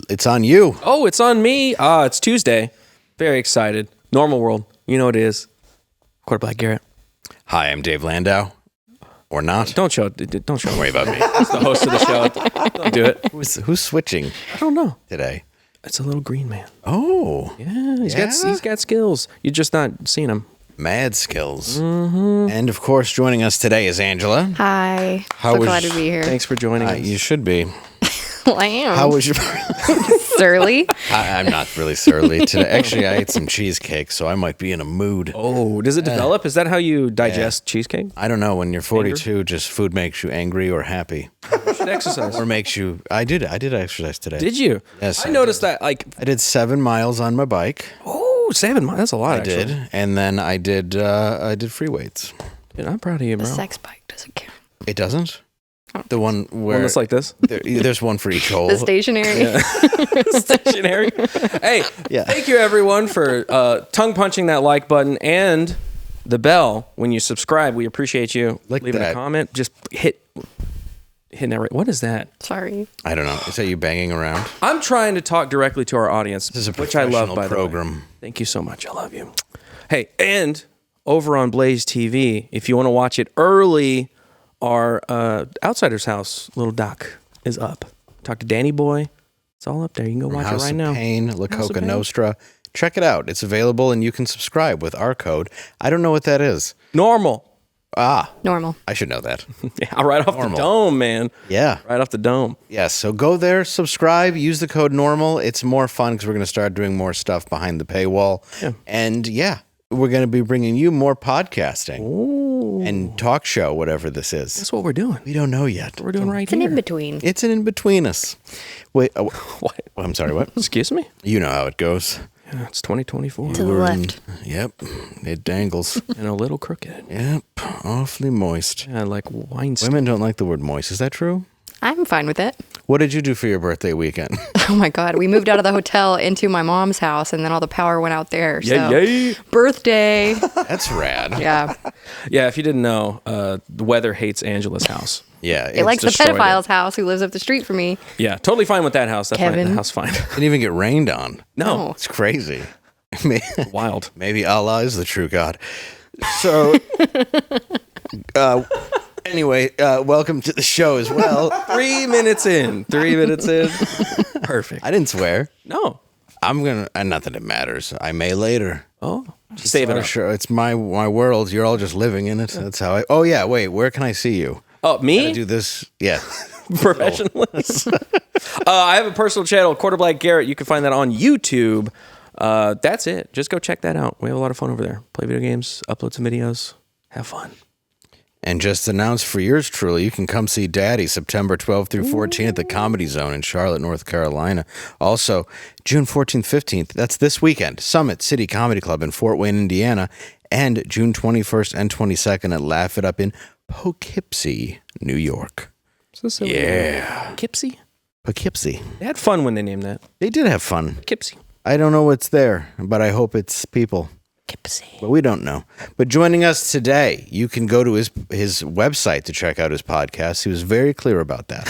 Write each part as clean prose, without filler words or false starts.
It's on you. Oh, it's on me. It's Tuesday. Very excited. Normal world. You know what it is. Quarterback Garrett. Hi, I'm Dave Landau. Or not. Don't worry about me. That's the host of the show. Don't do it. Who's switching? I don't know. Today. It's a little green man. Oh. Yeah, he's got skills. You're just not seeing him. Mad skills. Mm-hmm. And of course, joining us today is Angela. Hi. Glad to be here. Thanks for joining us. You should be. Well, I am. How was your... Surly? I'm not really surly today. Actually, I ate some cheesecake, so I might be in a mood. Oh, does it develop? Is that how you digest cheesecake? I don't know. When you're 42, just food makes you angry or happy. You should exercise. Or makes you... I did exercise today. Did you? Yes. I noticed that, I did 7 miles on my bike. Oh, 7 miles. That's a lot, actually. I did. And then I did free weights. Dude, I'm proud of you, bro. The sex bike doesn't count. It doesn't? The one where... One that's like this? There's one for each hole. The stationary? Yeah. Stationary. Hey, Thank you, everyone, for tongue-punching that like button and the bell when you subscribe. We appreciate you. Leaving a comment. Just hitting that right. What is that? Sorry. I don't know. Is that you banging around? I'm trying to talk directly to our audience, This is a which I love, by program. the way. Thank you so much. I love you. Hey, and over on BlazeTV, if you want to watch it early, our Outsider's House little doc is up. Talk to Danny Boy. It's all up there. You can go watch it right now. Pain, La Coca Nostra. Check it out. It's available, and you can subscribe with our code. I don't know what that is. Normal. Normal. I should know that. Yeah, right off the dome, man. Yeah. Right off the dome. Yeah, so go there, subscribe, use the code NORMAL. It's more fun because we're going to start doing more stuff behind the paywall. Yeah. And we're going to be bringing you more podcasting. Ooh. And talk show, whatever this is. That's what we're doing. We don't know yet. We're doing It's an in-between. It's an in-between-us. Wait, what? I'm sorry, what? Excuse me? You know how it goes. Yeah, it's 2024. To the left. Yep, it dangles. And a little crooked. Yep, awfully moist. Yeah, like wine. Women don't like the word moist. Is that true? I'm fine with it. What did you do for your birthday weekend? Oh my God. We moved out of the hotel into my mom's house, and then all the power went out there. Yay. Birthday. That's rad. Yeah. Yeah, if you didn't know, the weather hates Angela's house. Yeah. It likes the pedophile's house who lives up the street from me. Yeah, totally fine with that house. That's fine. Kevin. The house fine. Didn't even get rained on. No. It's crazy. Wild. Maybe Allah is the true God. So, anyway, welcome to the show as well. 3 minutes in. Perfect. I didn't swear. No. I'm going to, not that it matters. I may later. Oh, save it up. Sure. It's my world. You're all just living in it. That's how oh yeah, wait, where can I see you? Oh, me? I do this. Yeah. Professionally. I have a personal channel, Quarterback Garrett. You can find that on YouTube. That's it. Just go check that out. We have a lot of fun over there. Play video games, upload some videos, have fun. And just announced for yours truly, you can come see Daddy September 12th through 14th at the Comedy Zone in Charlotte, North Carolina. Also, June 14th, 15th, that's this weekend, Summit City Comedy Club in Fort Wayne, Indiana, and June 21st and 22nd at Laugh It Up in Poughkeepsie, New York. Poughkeepsie? Poughkeepsie. They had fun when they named that. They did have fun. Poughkeepsie. I don't know what's there, but I hope it's people. But we don't know. But joining us today, you can go to his website to check out his podcast. He was very clear about that.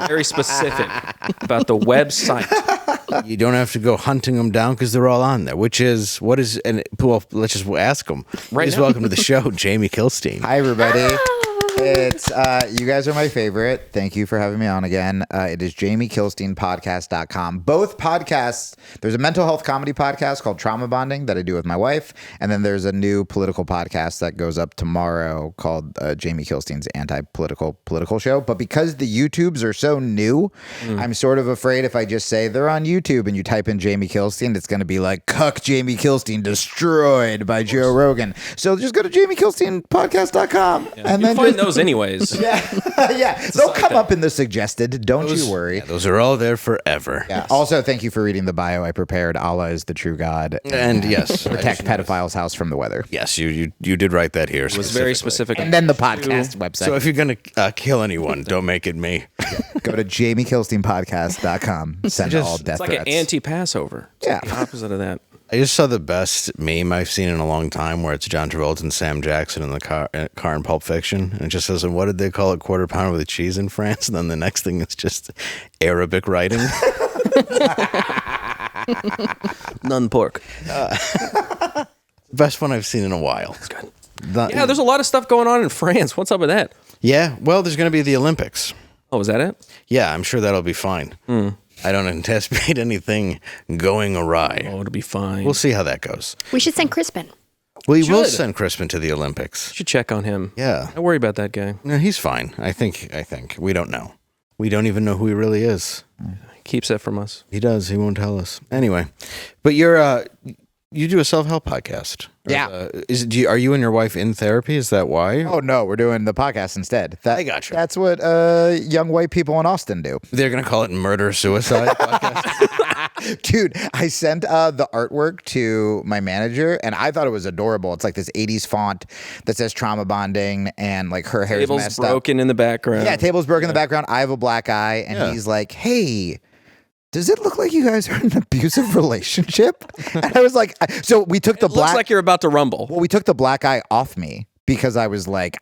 Very specific about the website. You don't have to go hunting them down because they're all on there. Let's just ask them. Please welcome to the show, Jamie Kilstein. Hi, everybody. It's you guys are my favorite. Thank you for having me on again. It is JamieKilsteinPodcast.com. Both podcasts. There's a mental health comedy podcast called Trauma Bonding that I do with my wife, and then there's a new political podcast that goes up tomorrow called Jamie Kilstein's Anti-Political Show. But because the YouTubes are so new, I'm sort of afraid if I just say they're on YouTube and you type in Jamie Kilstein, it's going to be like "Cuck Jamie Kilstein destroyed by Joe Rogan." So just go to JamieKilsteinPodcast.com and then find those anyways. Yeah. They'll come up in the suggested. Don't you worry. Yeah, those are all there forever. Yeah. Also, thank you for reading the bio I prepared. Allah is the true God. And yes, protect pedophiles' house from the weather. Yes, you did write that here. It was very specific. And then the podcast website. So if you're going to kill anyone, don't make it me. Go to JamieKilsteinPodcast.com. Send all death It's like threats. an anti-Passover. It's Yeah. like the opposite of that. I just saw the best meme I've seen in a long time where it's John Travolta and Sam Jackson in the car in Pulp Fiction. And it just says, and what did they call it? Quarter pounder with cheese in France? And then the next thing is just Arabic writing. None pork. Best one I've seen in a while. It's good. Yeah, there's a lot of stuff going on in France. What's up with that? Yeah, well, there's going to be the Olympics. Oh, is that it? Yeah, I'm sure that'll be fine. I don't anticipate anything going awry. Oh, it'll be fine. We'll see how that goes. We should send Crispin. We will Should. send Crispin to the Olympics. You should check on him. Yeah. I worry about that guy. No, he's fine. I think. We don't know. We don't even know who he really is. He keeps that from us. He does. He won't tell us. Anyway, but you do a self-help podcast. Yeah. Are you and your wife in therapy? Is that why? Oh no, we're doing the podcast instead. I gotcha. That's what young white people in Austin do. They're going to call it murder-suicide podcast? Dude, I sent the artwork to my manager, and I thought it was adorable. It's like this 80s font that says trauma bonding, and like her hair is Table's messed broken in the background. up. Yeah, table's broken in the background. I have a black eye, and he's like, hey, does it look like you guys are in an abusive relationship? And I was like, so we took the Looks like you're about to rumble. Well, we took the black eye off me because I was like,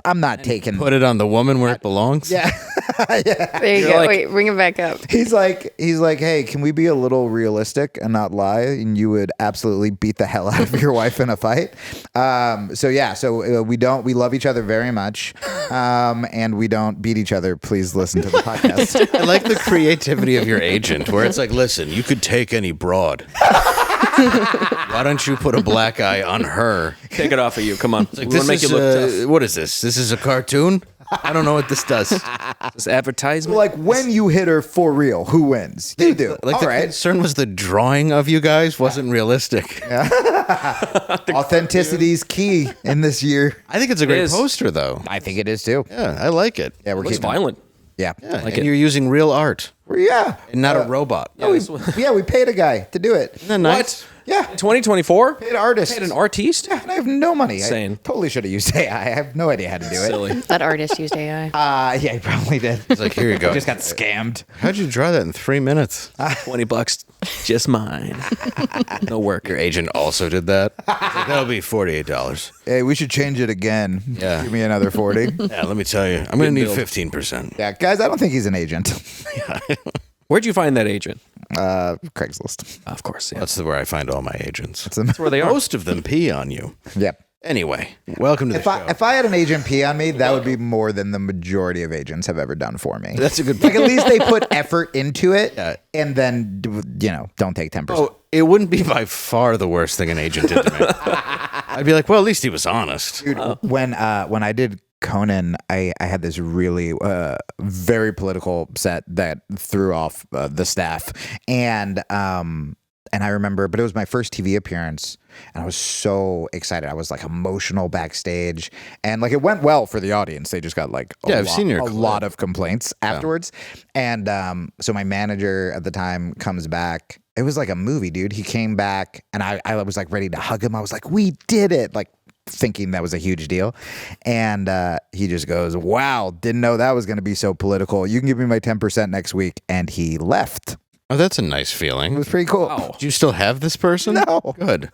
I'm not taking. Put it on the woman where it belongs? Yeah. There you go. Wait, bring it back up. He's like, hey, can we be a little realistic and not lie? And you would absolutely beat the hell out of your wife in a fight. So we love each other very much, and we don't beat each other. Please listen to the podcast. I like the creativity of your agent, where it's like, listen, you could take any broad. Why don't you put a black eye on her? Take it off of you. Come on. Like, We wanna make you look tough. what is this? This is a cartoon? I don't know what this does. This advertisement. Like when you hit her for real, who wins? You do. Like All the right. concern was the drawing of you guys wasn't realistic. Authenticity is key in this year. I think it's a great is. poster, though. I think it is too. Yeah, I like it. Yeah, we're It looks keeping. violent. Yeah. Yeah, Like and it. you're using real art Yeah. and not a robot. Yeah, this one- Yeah, we paid a guy to do it. Isn't that nice? Yeah. 2024? Paid artists. Paid an artiste? Yeah, and I have no money. Insane. I totally should have used AI. I have no idea how to do it. Silly. That artist used AI. Yeah, he probably did. It's like, here you go. Just got scammed. How'd you draw that in 3 minutes? $20, just mine. No work. Your agent also did that? Like, that'll be $48. Hey, we should change it again. Yeah. Give me another 40. Yeah, let me tell you. I'm going to need build. 15%. Yeah, guys, I don't think he's an agent. Where'd you find that agent? Craigslist. Of course, yeah. That's where I find all my agents. That's where they are. Most of them pee on you. Yep. Anyway, welcome to the show. If I had an agent pee on me, that would be more than the majority of agents have ever done for me. That's a good Like, at least they put effort into it, Yeah. and then, don't take 10%. Oh, it wouldn't be by far the worst thing an agent did to me. I'd be like, well, at least he was honest. Dude, when I did Conan, I had this really very political set that threw off the staff, and I remember, but it was my first TV appearance, and I was so excited. I was like emotional backstage, and like it went well for the audience. They just got like I've seen your a clip. lot of complaints afterwards, and so my manager at the time comes back. It was like a movie, dude. He came back, and I was like ready to hug him. I was like, we did it, like thinking that was a huge deal. And he just goes, wow, didn't know that was going to be so political. You can give me my 10% next week. And he left. Oh, that's a nice It feeling. was pretty cool. Do you still have this person? No. Good.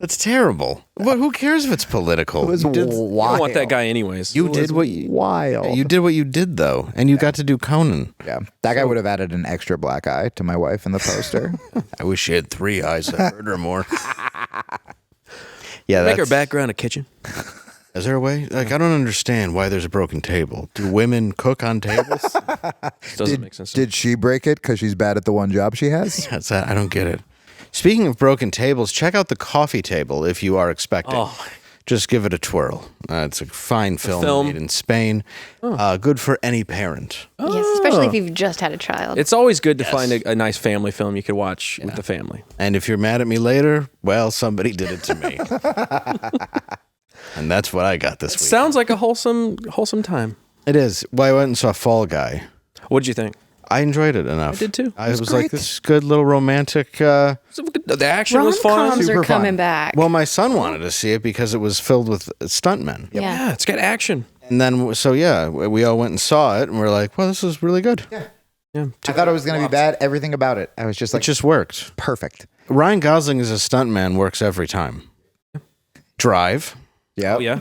That's terrible. What? Who cares if it's political? It was you did, You wild. don't want that guy anyways. you did what you Wild. you did what you did though, and you got to do Conan. Yeah. That guy would have added an extra black eye to my wife in the poster. I wish she had 3 eyes. I heard her more. Yeah, Make her that's, background a kitchen. Is there a way? Like, I don't understand why there's a broken table. Do women cook on tables? Doesn't make sense. Did she break it because she's bad at the one job she has? That's I don't get it. Speaking of broken tables, check out the coffee table if you are expecting. Oh. Just give it a twirl. It's a fine film, made in Spain. Good for any parent. Yes, especially if you've just had a child. It's always good to find a nice family film you could watch with the family. And if you're mad at me later, well, somebody did it to me. And that's what I got this week. Sounds like a wholesome time. It is. Well, I went and saw Fall Guy. What'd you think? I enjoyed it enough. I did too. I was great. like, this is good little romantic. The action was fun. Rom-coms Super are coming fun. back. Well, my son wanted to see it because it was filled with stuntmen. yeah. Yeah, it's got action. And then, so yeah, we all went and saw it, and we're like, well, this is really good. Yeah. I thought it was going to be bad. Everything about it. I was just It like, just worked. perfect. Ryan Gosling as a stuntman works every time. Drive, Yeah. Oh, yeah.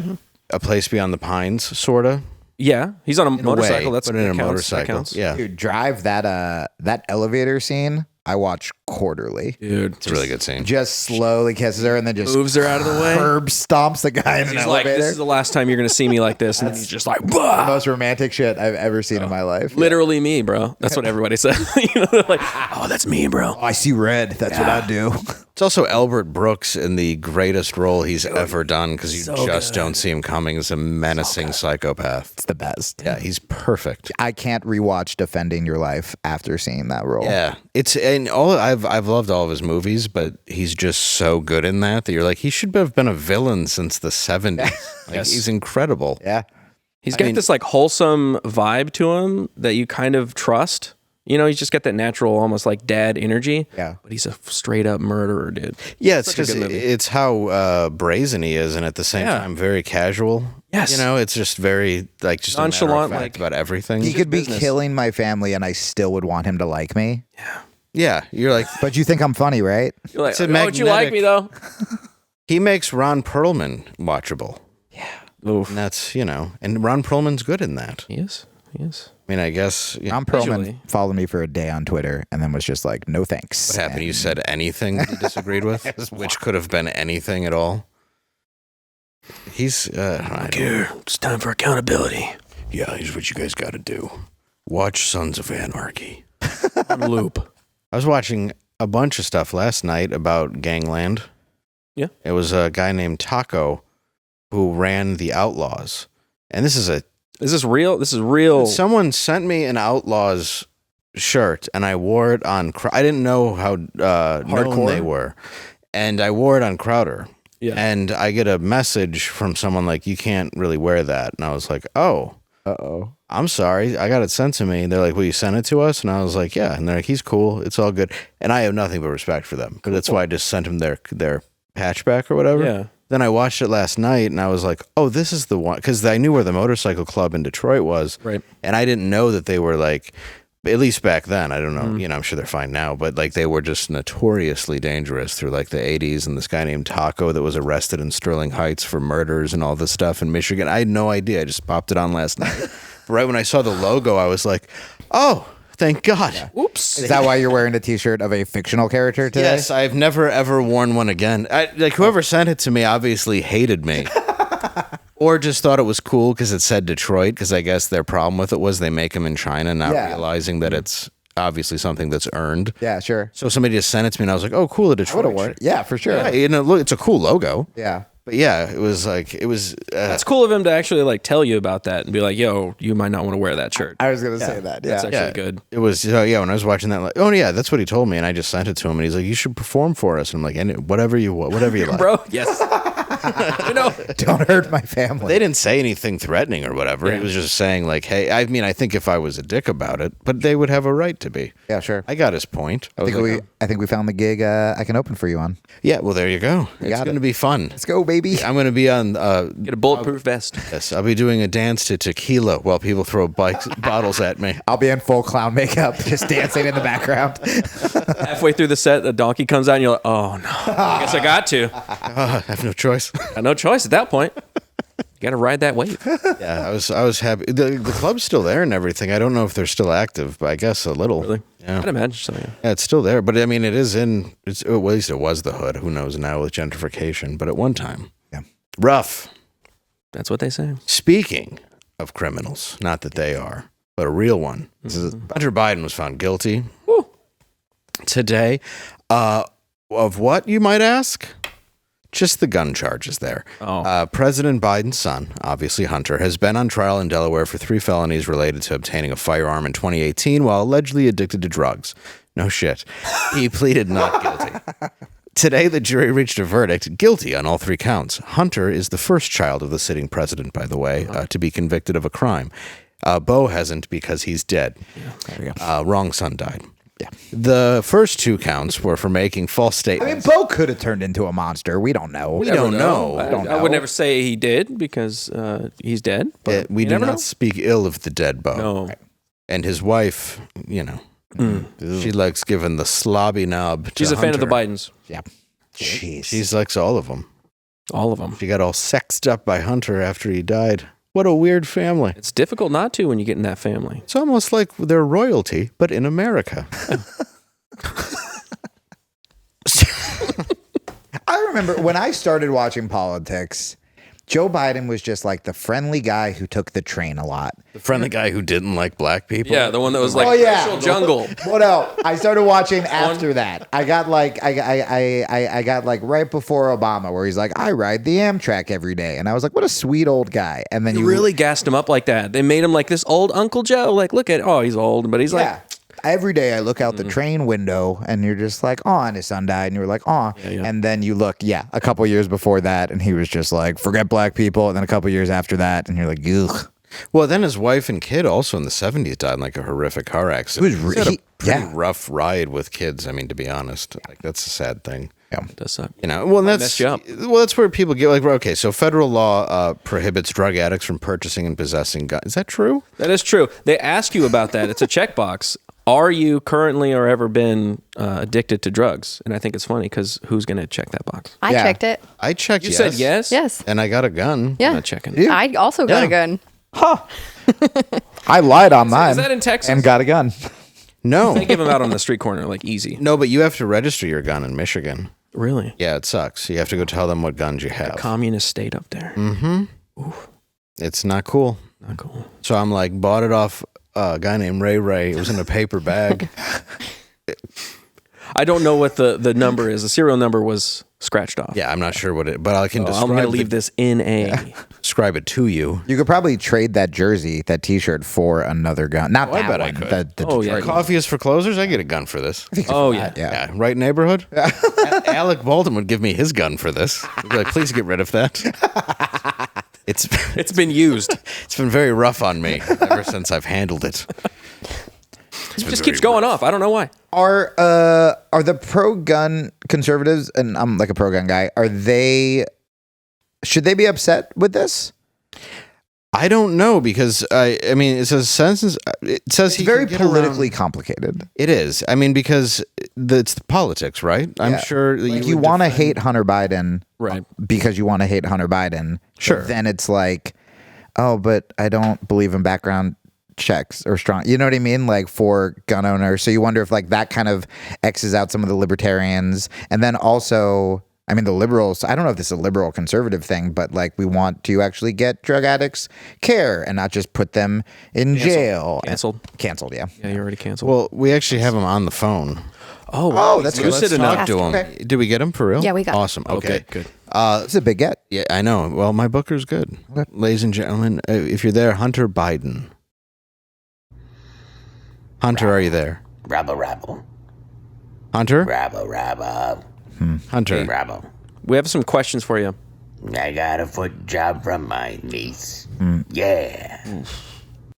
A Place Beyond the Pines, sorta. Yeah, he's on a In a way, motorcycle. That's but in a that counts. That motorcycle. counts. Yeah, Dude, drive that elevator scene. I watch quarterly. Dude, it's a really good scene. Just slowly kisses her and then just moves her out of the way. Curb stomps the guy in an He's like, elevator. "This is the last time you're gonna see me like this," and then he's just like, The "Bah!" most romantic shit I've ever seen in my life. Literally me, bro. That's what everybody said. You know, they're like, "Oh, that's me, bro." Oh, I see red. That's what I do. It's also Albert Brooks in the greatest role he's ever done because you So just good. don't see him coming as a menacing psychopath. It's the best. Yeah, he's perfect. I can't rewatch Defending Your Life after seeing that role. Yeah, it's and all I've loved all of his movies, but he's just so good in that you're like he should have been a villain since the 70s. Like, Yes. he's incredible. Yeah. He's got this like wholesome vibe to him that you kind of trust. You know, he's just got that natural, almost like dad energy. Yeah. But he's a straight up murderer, dude. Yeah, it's Such a just good movie. it's how brazen he is, and at the same Yeah. time very casual. Yes. You know, it's just very like just Nonchalant, a matter of fact like- about everything. He could be business. killing my family and I still would want him to like me. Yeah, you're like But you think I'm funny, right? You're like, It's a "Oh, would you like magnetic- me though?" he makes Ron Perlman watchable. Oof. And that's, you know, and Ron Perlman's good in that. He is. He is. I mean, I guess you know, Ron Perlman Visually. followed me for a day on Twitter and then was just like, no thanks. what happened? You said anything that you disagreed with, which could have been anything at all. He's I don't- Here, it's time for accountability. yeah, here's what you guys got to do. Watch Sons of Anarchy. On loop. I was watching a bunch of stuff last night about gangland. Yeah. It was a guy named Taco who ran the Outlaws. And this is a Is this real? This is real. someone sent me an Outlaws shirt and I wore it on I didn't know how known Hardcore? they were. And I wore it on Crowder. Yeah. And I get a message from someone like, you can't really wear that. And I was like, oh, Uh-oh. I'm sorry. I got it sent to me. They're like, will you send it to us? And I was like, yeah. And they're like, he's cool. It's all good. And I have nothing but respect for them. But that's why I just sent them their patchback or whatever. Yeah. Then I watched it last night and I was like, oh, this is the one. Because I knew where the motorcycle club in Detroit was. Right. And I didn't know that they were like, at least back then, I don't know, Mm-hmm. you know, I'm sure they're fine now, but like they were just notoriously dangerous through like the 80s. And this guy named Taco that was arrested in Sterling Heights for murders and all this stuff in Michigan. I had no idea. I just popped it on last night. Right when I saw the logo, I was like, oh, thank God. Oops. Is that why you're wearing a t-shirt of a fictional character today? Yes, I've never ever worn one again. Like whoever sent it to me obviously hated me. Or just thought it was cool because it said Detroit, because I guess their problem with it was they make them in China, not Yeah. realizing that it's obviously something that's earned. Yeah, sure. So somebody just sent it to me and I was like, oh, cool, a Detroit. Would have worn it. Yeah, for sure. Yeah, you know, look, it's a cool logo. Yeah. But yeah, it was like, it was, That's cool of him to actually like tell you about that and be like, "Yo, you might not want to wear that shirt." I was going to say that. Yeah. That's actually good. It was, yeah, when I was watching that, like, oh yeah, that's what he told me. And I just sent it to him and he's like, you should perform for us. And I'm like, whatever you like. Bro, yes. You know, Don't hurt my family. They didn't say anything threatening or whatever. He was just saying like, hey, I mean, I think if I was a dick about it, but they would have a right to be. Yeah, sure. I got his point. I think we found the gig I can open for you on. Yeah, well, there you go. It's got going to it. be fun. Let's go, baby. I'm going to be on, get a bulletproof vest. yes, I'll be doing a dance to tequila while people throw bottles at me. I'll be in full clown makeup, just dancing in the background. Halfway through the set, a donkey comes out and you're like, "Oh no, I guess I got to. I have no choice. Got no choice at that point. You got to ride that wave." Yeah, I was happy. The club's still there and everything. I don't know if they're still active, but I guess a little. Really? Yeah. I'd imagine so. Yeah. Yeah, it's still there, but I mean, it is in. Well, at least it was the hood. Who knows now with gentrification? But at one time, Yeah. rough. That's what they say. Speaking of criminals, not that they are, but a real one. Hunter Biden was found guilty Woo. today. Of what, you might ask? Just the gun charges there. Oh. President Biden's son, obviously Hunter, has been on trial in Delaware for 3 felonies related to obtaining a firearm in 2018 while allegedly addicted to drugs. No shit. He pleaded not guilty. Today, the jury reached a verdict guilty on all 3 counts. Hunter is the first child of the sitting president, by the way, to be convicted of a crime. Bo hasn't because he's dead. There you go. Wrong son died. Yeah. The first 2 counts were for making false I mean, statements. Bo could have turned into a monster. We don't know. We don't know. I would never say he did because he's dead. But We you do never not know. speak ill of the dead Bo. No. And his wife, you know, she likes giving the slobby knob to She's a fan of the Hunter. Bidens. Yeah. Jeez. She likes all of them. All of them. She got all sexed up by Hunter after he died. What a weird family. It's difficult not to when you get in that family. It's almost like they're royalty, but in America. I remember when I started watching politics, Joe Biden was just like the friendly guy who took the train a lot. The friendly guy who didn't like black people. Yeah, the one that was like racial jungle. Well, no, I started watching after that. I got like I got like right before Obama, where he's like, I ride the Amtrak every day, and I was like, what a sweet old guy. And then You really gassed him up like that. They made him like this old Uncle Joe. Like, look at, he's old, but he's like, every day I look out the train window and you're just like, and his son died. And you're like, And then you look, a couple years before that. And he was just like, forget black people. And then a couple years after that. And you're like, ugh. Well, then his wife and kid also in the 70s died in like a horrific car accident. He had a pretty rough ride with kids. I mean, to be honest, like that's a sad thing. Yeah. It does suck. Well, that's where people get like, okay, so federal law prohibits drug addicts from purchasing and possessing guns. Is that true? That is true. They ask you about that. It's a checkbox. Are you currently or ever been addicted to drugs? And I think it's funny because who's going to check that box? I checked it. I checked. You said yes? Yes. And I got a gun. Yeah. I'm not checking. Yeah. I also got a gun. I lied on mine. Is that in Texas? And got a gun. No. They give them out on the street corner, like easy. No, but you have to register your gun in Michigan. Really? Yeah, it sucks. You have to go tell them what guns you have. Communist state up there. It's not cool. Not cool. So I'm like, bought it off a guy named Ray. It was in a paper bag. I don't know what the number is. The serial number was scratched off. Yeah, I'm not sure what it, but I can describe I'm going to leave this in a... describe it to you. You could probably trade that jersey, that T-shirt, for another gun. Not that I bet one. I could. The Detroit one. Coffee is for closers. I get a gun for this. Oh, yeah. Yeah, right neighborhood. Alec Baldwin would give me his gun for this. He'd be like, please get rid of that. It's been used. It's been very rough on me ever since I've handled it. It just keeps going off. I don't know why. Are the pro-gun conservatives, and I'm like a pro-gun guy, should they be upset with this? I don't know because I mean it says It's very politically complicated. It is. I mean because it's politics, right? I'm sure that you want to hate Hunter Biden, right? Because you want to hate Hunter Biden. Sure. Then it's like, but I don't believe in background checks or strong, you know what I mean? Like for gun owners. So you wonder if like that kind of X's out some of the libertarians. And then also, I mean, the liberals, I don't know if this is a liberal conservative thing, but like we want to actually get drug addicts care and not just put them in jail. Canceled, yeah. Yeah, you already canceled. Well, we actually have him on the phone. Oh, wow. that's You good. said Let's enough. talk to him. Okay. Did we get him for real? Yeah, we got him. Awesome. Okay, good. It's a big get. Yeah, I know. Well, my booker's good. Okay. Ladies and gentlemen, if you're there, Hunter Biden. Hunter, are you there? Rabble. Hunter? Rabble. Hunter. Rabble. We have some questions for you. I got a foot job from my niece. Yeah.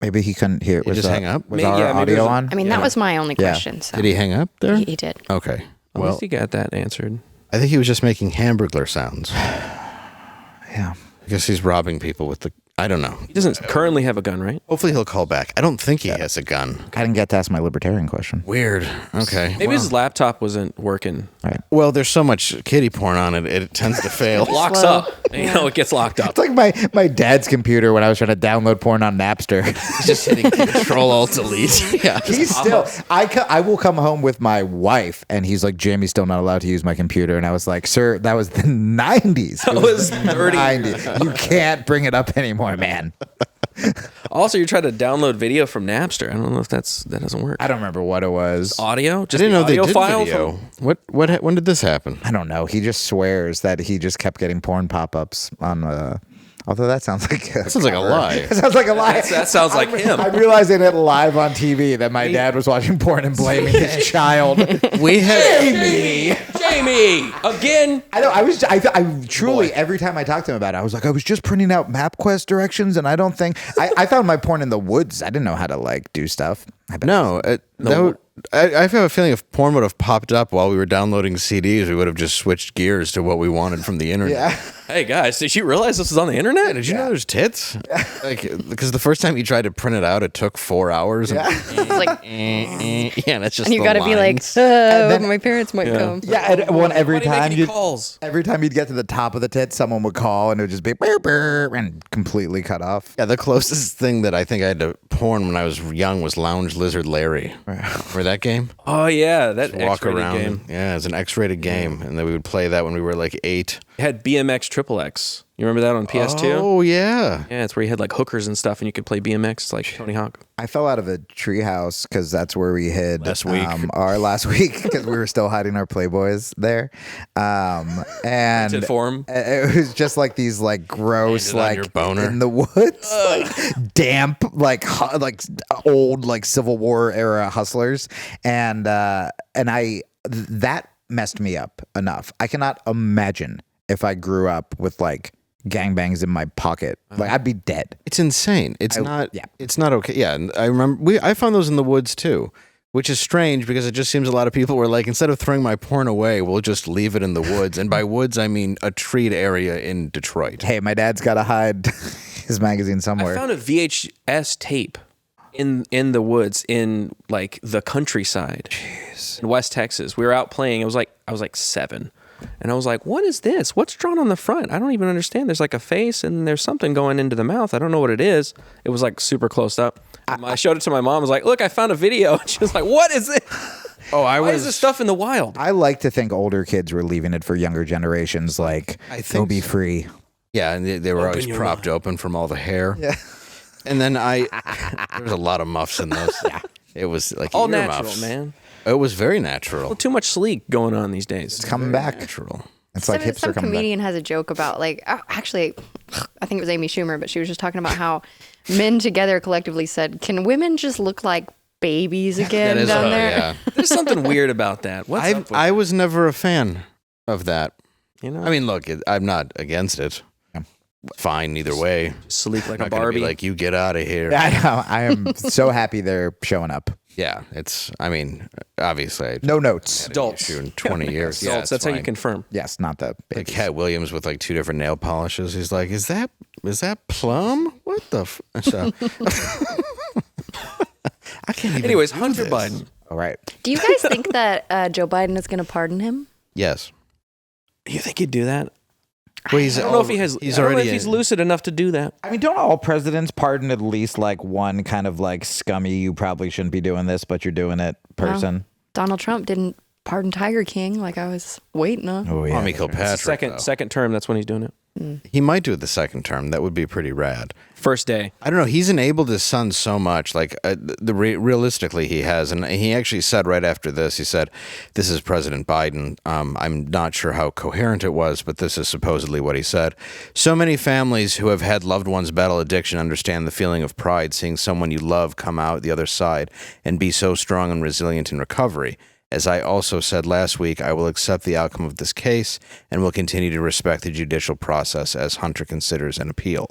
Maybe he couldn't hear. just hang up? Was Maybe- our yeah, maybe audio there's a- on? I mean, that was my only Yeah. question. So Did he hang up there? He did. Okay. At Well, least you got that answered. I think he was just making Hamburglar sounds. Yeah. I guess he's robbing people with the... I don't know. He doesn't currently have a gun, right? Hopefully he'll call back. I don't think he has a gun. I didn't get to ask my libertarian question. Weird. Okay. Maybe his laptop wasn't working. Well, there's so much kiddie porn on it, it tends to fail. Locks Slow. up. You know, it gets locked up. It's like my dad's computer when I was trying to download porn on Napster. He's just hitting Control-Alt-Delete. Yeah. He's still. I will come home with my wife, and he's like, "Jimmy's still not allowed to use my computer." And I was like, "Sir, that was the '90s. That was 30 '90s. You can't bring it up anymore, man." Also, you're trying to download video from Napster. I don't know if that doesn't work. I don't remember what it was. Audio? I Just didn't know they audio did file video. from- When did this happen? I don't know. He just swears that he just kept getting porn pop-ups on. Although that sounds like That sounds like a lie. That sounds like a lie. That sounds like him. I'm realizing it live on TV that my dad was watching porn and blaming his child. We had... Jamie! Again? I know. I truly, every time I talked to him about it, I was like, I was just printing out MapQuest directions, and I don't think I found my porn in the woods. I didn't know how to like do stuff. I bet No, I have a feeling if porn would have popped up while we were downloading CDs, we would have just switched gears to what we wanted from the internet. Yeah. Hey guys, did you realize this is on the internet? Did you know there's tits? Like, because the first time you tried to print it out, it took 4 hours. Yeah. It's like, Yeah, that's just and you the got to be like, lines. then- my parents might come. Yeah, and every Why do you make time any calls? every time you'd get to the top of the tit, someone would call and it would just be burr, burr, and completely cut off. Yeah, the closest thing that I think I had to porn when I was young was Lounge Lizard Larry. Remember that game? Oh yeah, that Walk X-rated around. game. Yeah, it's an X-rated game, and then we would play that when we were like 8. It had BMX Triple X. You remember that on PS2? Oh yeah. Yeah, it's where you had like hookers and stuff, and you could play BMX like Tony Hawk. I fell out of a treehouse because that's where we hid Last week. our last week because we were still hiding our Playboys there, and Did for 'em? it was just like these like gross Landed on like your boner? in the woods, like damp like old like Civil War era hustlers, and that messed me up enough. I cannot imagine if I grew up with like gangbangs in my pocket, like I'd be dead. It's insane. It's not. yeah. It's not okay. Yeah, and I remember I found those in the woods too, which is strange because it just seems a lot of people were like, instead of throwing my porn away, we'll just leave it in the woods. And by woods, I mean a treed area in Detroit. Hey, my dad's got to hide his magazine I somewhere. found a VHS tape in the woods in like the countryside in West Texas. We were out playing. I was like 7. And I was like, what is this? What's drawn on the front? I don't even understand. There's like a face and there's something going into the mouth. I don't know what it is. It was like super close up. I showed it to my mom. I was like, look, I found a video. And she was like, what is it? Oh, Why is this stuff in the wild? I like to think older kids were leaving it for younger generations. Like, I think they'll be so. free. Yeah, and they were always your propped open from all the hair. Yeah. And then there was a lot of muffs in those. Yeah. It was like All ear natural, muffs. man. It was very natural. Well, too much sleek going on these days. It's coming back. Natural. It's like hipster Some coming back. comedian has a joke about like, actually, I think it was Amy Schumer, but she was just talking about how men together collectively said, "Can women just look like babies again That is down there?" yeah. There's something weird about that. What's up with I was never a fan of that. you know? I mean, look, I'm not against it. Fine either way. sleek like I'm a not gonna be Barbie. like, you get out of here. I know. I am so happy they're showing up. Yeah, I mean, obviously, I No notes. Adults. issue in 20 years. Yeah, Adults. it's That's how you fine. confirm. Yes, not the Like babies. Cat Williams with like 2 different nail polishes. He's like, is that plum? What the? So, I can't even. Anyways, do Hunter this. Biden. All right. Do you guys think that Joe Biden is going to pardon him? Yes. You think he'd do that? Well, he's I don't know if he has. He's I don't know already if he's in- lucid enough to do that. I mean, don't all presidents pardon at least like one kind of like scummy, you probably shouldn't be doing this, but you're doing it person? Donald Trump didn't pardon Tiger King like I was waiting on. Oh, yeah. Tommy Kilpatrick. though. Second term. That's when he's doing it. He might do it the second term. That would be pretty rad. First day. I don't know. He's enabled his son so much. Like realistically, he has, and he actually said right after this, he said, "This is President Biden." I'm not sure how coherent it was, but this is supposedly what he said. So many families who have had loved ones battle addiction understand the feeling of pride seeing someone you love come out the other side and be so strong and resilient in recovery. As I also said last week, I will accept the outcome of this case and will continue to respect the judicial process as Hunter considers an appeal.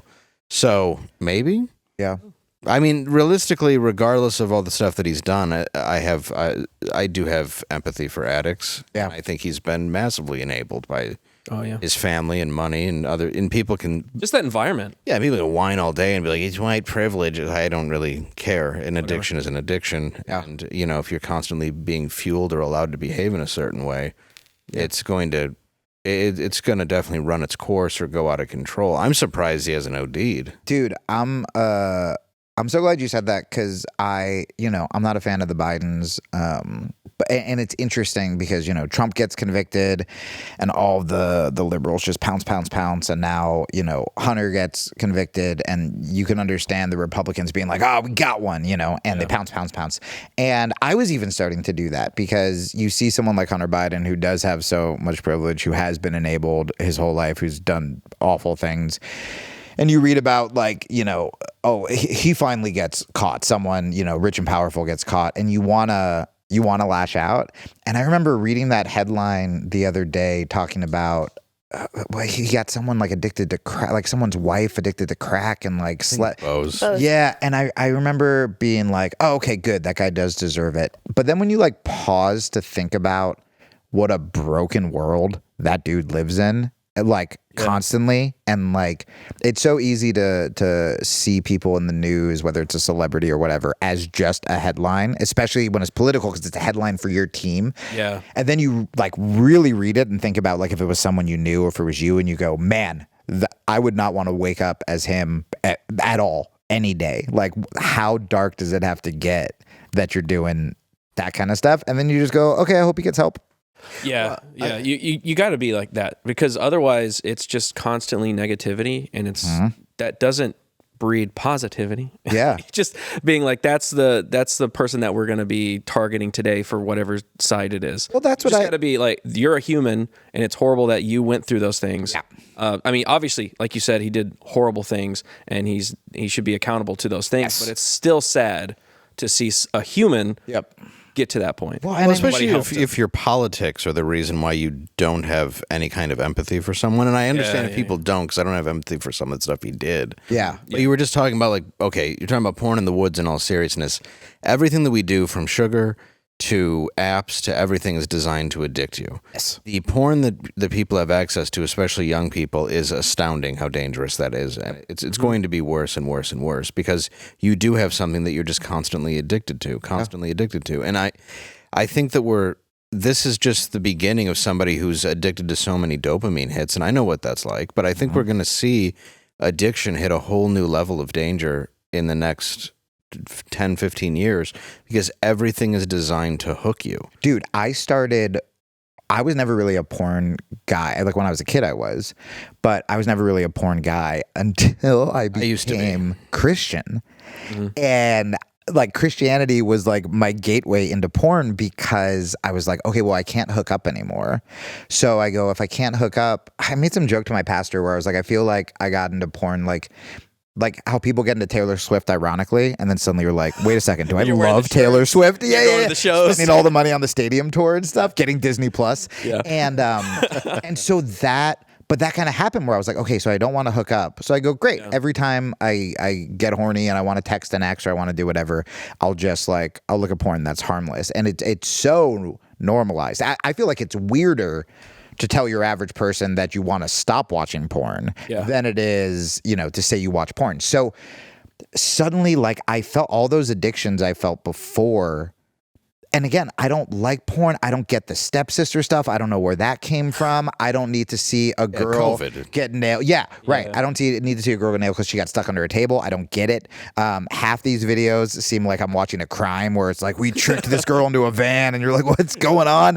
So maybe. Yeah. I mean, realistically, regardless of all the stuff that he's done, I do have empathy for addicts. Yeah. And I think he's been massively enabled by Oh yeah. his family and money and people can, Just that environment. yeah, people can whine all day and be like, it's white privilege. I don't really care. An addiction is an addiction. Yeah. And, if you're constantly being fueled or allowed to behave in a certain way, it's going to definitely run its course or go out of control. I'm surprised he hasn't OD'd. Dude, I'm so glad you said that because I'm not a fan of the Bidens. And it's interesting because, Trump gets convicted and all the liberals just pounce. And now, Hunter gets convicted and you can understand the Republicans being like, oh, we got one, and they pounce. And I was even starting to do that because you see someone like Hunter Biden who does have so much privilege, who has been enabled his whole life, who's done awful things. And you read about he finally gets caught. Someone, rich and powerful gets caught and you want to lash out. And I remember reading that headline the other day talking about well, he got someone like addicted to crack, like someone's wife addicted to crack and like slept. Bose. Yeah, and I remember being like, oh, okay, good, that guy does deserve it. But then when you like pause to think about what a broken world that dude lives in, like constantly, and like it's so easy to see people in the news, whether it's a celebrity or whatever, as just a headline, especially when it's political because it's a headline for your team. Yeah. And then you like really read it and think about like if it was someone you knew or if it was you, and you go, man, I would not want to wake up as him at all any day. Like, how dark does it have to get that you're doing that kind of stuff? And then you just go, okay, I hope he gets help. Yeah, you got to be like that, because otherwise it's just constantly negativity, and it's that doesn't breed positivity. Yeah. Just being like, that's the person that we're going to be targeting today for whatever side it is. Well, that's what I got to be like, you're a human, and it's horrible that you went through those things. Yeah. I mean, obviously, like you said, he did horrible things, and he should be accountable to those things. But it's still sad to see a human. Yep. Get to that point. Well, especially if your politics are the reason why you don't have any kind of empathy for someone. And I understand if people don't, because I don't have empathy for some of the stuff he did. Yeah. But you were just talking about, like, okay, you're talking about porn in the woods in all seriousness. Everything that we do, from sugar to apps to everything, is designed to addict you. Yes. The porn that people have access to, especially young people, is astounding how dangerous that is. And it's going to be worse and worse and worse, because you do have something that you're just constantly addicted to. And I think that this is just the beginning of somebody who's addicted to so many dopamine hits, and I know what that's like, but I think we're going to see addiction hit a whole new level of danger in the next 10, 15 years, because everything is designed to hook you. Dude, I was never really a porn guy. Like, when I was a kid, I was, but I was never really a porn guy until I became Christian. And like, Christianity was like my gateway into porn, because I was like, okay, well, I can't hook up anymore. So I go, if I can't hook up, I made some joke to my pastor where I was like, I feel like I got into porn like how people get into Taylor Swift ironically, and then suddenly you're like, wait a second, do I love Taylor Swift? Yeah, going to the shows, spending all the money on the stadium tour and stuff, getting Disney Plus. Yeah. And so that kind of happened where I was like, okay, so I don't want to hook up. So I go, great. Yeah. Every time I get horny and I want to text an ex or I want to do whatever, I'll look at porn that's harmless. And it's so normalized. I feel like it's weirder to tell your average person that you want to stop watching porn than it is, to say you watch porn. So suddenly, like, I felt all those addictions I felt before. And again, I don't like porn. I don't get the stepsister stuff. I don't know where that came from. I don't need to see a girl get nailed. Yeah, right. I don't need to see a girl get nailed because she got stuck under a table. I don't get it. Half these videos seem like I'm watching a crime where it's like, we tricked this girl into a van, and you're like, what's going on?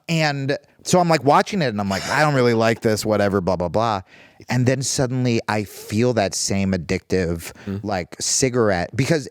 And so I'm like watching it, and I'm like, I don't really like this, whatever, blah, blah, blah. And then suddenly I feel that same addictive, like, cigarette, because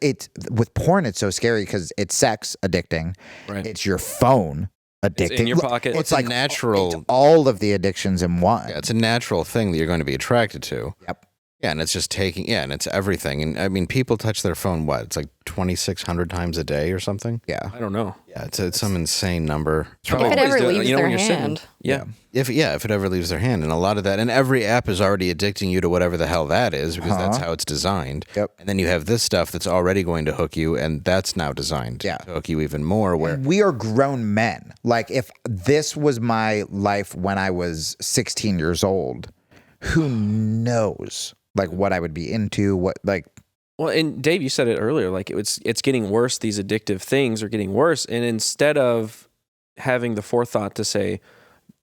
with porn, it's so scary because it's sex addicting. Right. It's your phone addicting. It's in your pocket. It's like natural. It's all of the addictions in one. Yeah, it's a natural thing that you're going to be attracted to. Yep. Yeah, and it's just and it's everything. And I mean, people touch their phone, it's like 2,600 times a day or something? Yeah. I don't know. Yeah, it's some insane number. If it ever leaves their hand. Yeah. If it ever leaves their hand. And a lot of that, and every app is already addicting you to whatever the hell that is, because that's how it's designed. Yep. And then you have this stuff that's already going to hook you, and that's now designed to hook you even more. Where we are grown men. Like, if this was my life when I was 16 years old, who knows? Like, what I would be into, Well, and Dave, you said it earlier, like, it's getting worse. These addictive things are getting worse. And instead of having the forethought to say,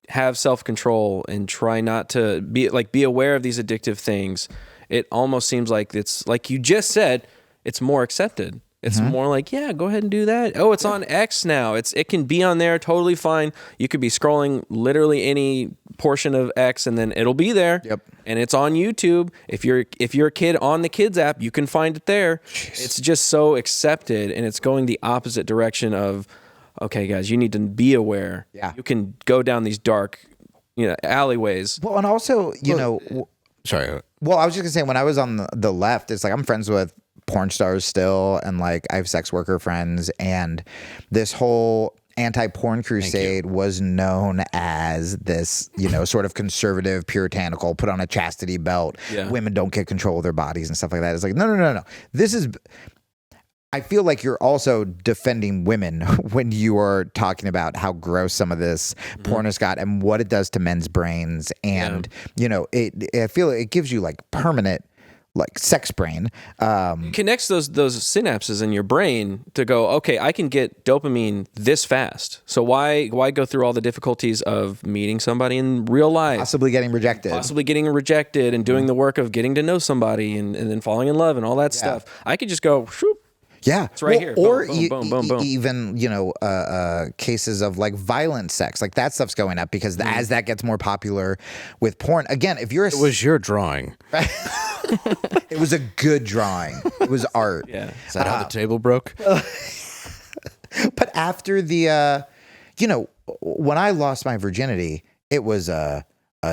have self-control and try not to be aware of these addictive things, it almost seems like it's, like you just said, it's more accepted. It's more like, yeah, go ahead and do that. Oh, it's on X now. It can be on there totally fine. You could be scrolling literally any portion of X, and then it'll be there. Yep. And it's on YouTube. If you're a kid on the kids app, you can find it there. Jeez. It's just so accepted, and it's going the opposite direction of, okay, guys, you need to be aware. Yeah. You can go down these dark, alleyways. Well, and also, sorry. Well, I was just gonna say, when I was on the left, it's like I'm friends with porn stars still, and like I have sex worker friends, and this whole anti-porn crusade was known as this, sort of conservative, puritanical, put on a chastity belt, women don't get control of their bodies and stuff like that. It's like, no. This is... I feel like you're also defending women when you are talking about how gross some of this porn has got and what it does to men's brains. And, I feel it gives you like permanent like sex brain. It connects those synapses in your brain to go, okay, I can get dopamine this fast. So why go through all the difficulties of meeting somebody in real life? Possibly getting rejected. And doing the work of getting to know somebody and then falling in love and all that stuff. I could just go, whoop. Yeah, it's right here. Or Boom. Even cases of like violent sex, like that stuff's going up because as that gets more popular with porn. Again, if you're it was your drawing. It was a good drawing. It was art. Yeah. Is that how the table broke? But after the, when I lost my virginity, it was a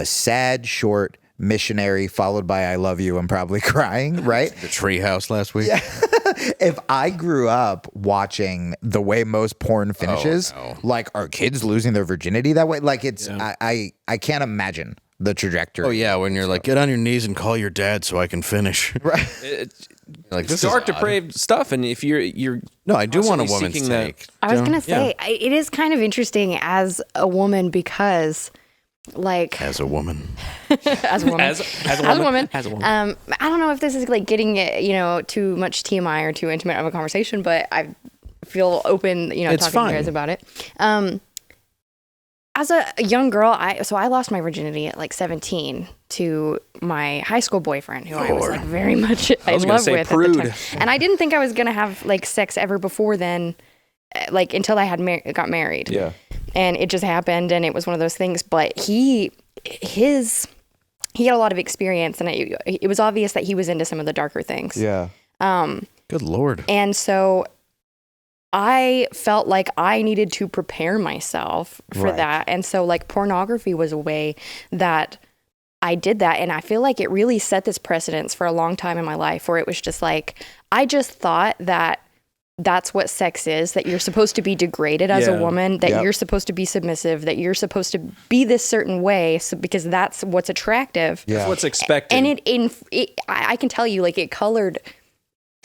sad, short missionary followed by "I love you" and probably crying. Right. The treehouse last week. Yeah. If I grew up watching the way most porn finishes, like are kids losing their virginity that way? Like it's, I can't imagine the trajectory. Oh yeah, when you're like, get on your knees and call your dad so I can finish. Right. Like It's dark, depraved stuff, and if you're no, I do want a constantly woman's seeking take. I was going to say, it is kind of interesting as a woman because, like... As a woman. As a woman. As a woman. I don't know if this is like getting, too much TMI or too intimate of a conversation, but I feel open, It's talking fine. to you guys about it. As a young girl, I lost my virginity at like 17 to my high school boyfriend, who I was like very much in love with prude. at the time. And I didn't think I was gonna have like sex ever before then, like until I had got married. Yeah. And it just happened, and it was one of those things. But he had a lot of experience, and it was obvious that he was into some of the darker things. Yeah. Good Lord. And so I felt like I needed to prepare myself for that. And so like pornography was a way that I did that. And I feel like it really set this precedence for a long time in my life where it was just like, I just thought that that's what sex is, that you're supposed to be degraded as a woman, that you're supposed to be submissive, that you're supposed to be this certain way because that's what's attractive. That's what's expected. And I can tell you, like, it colored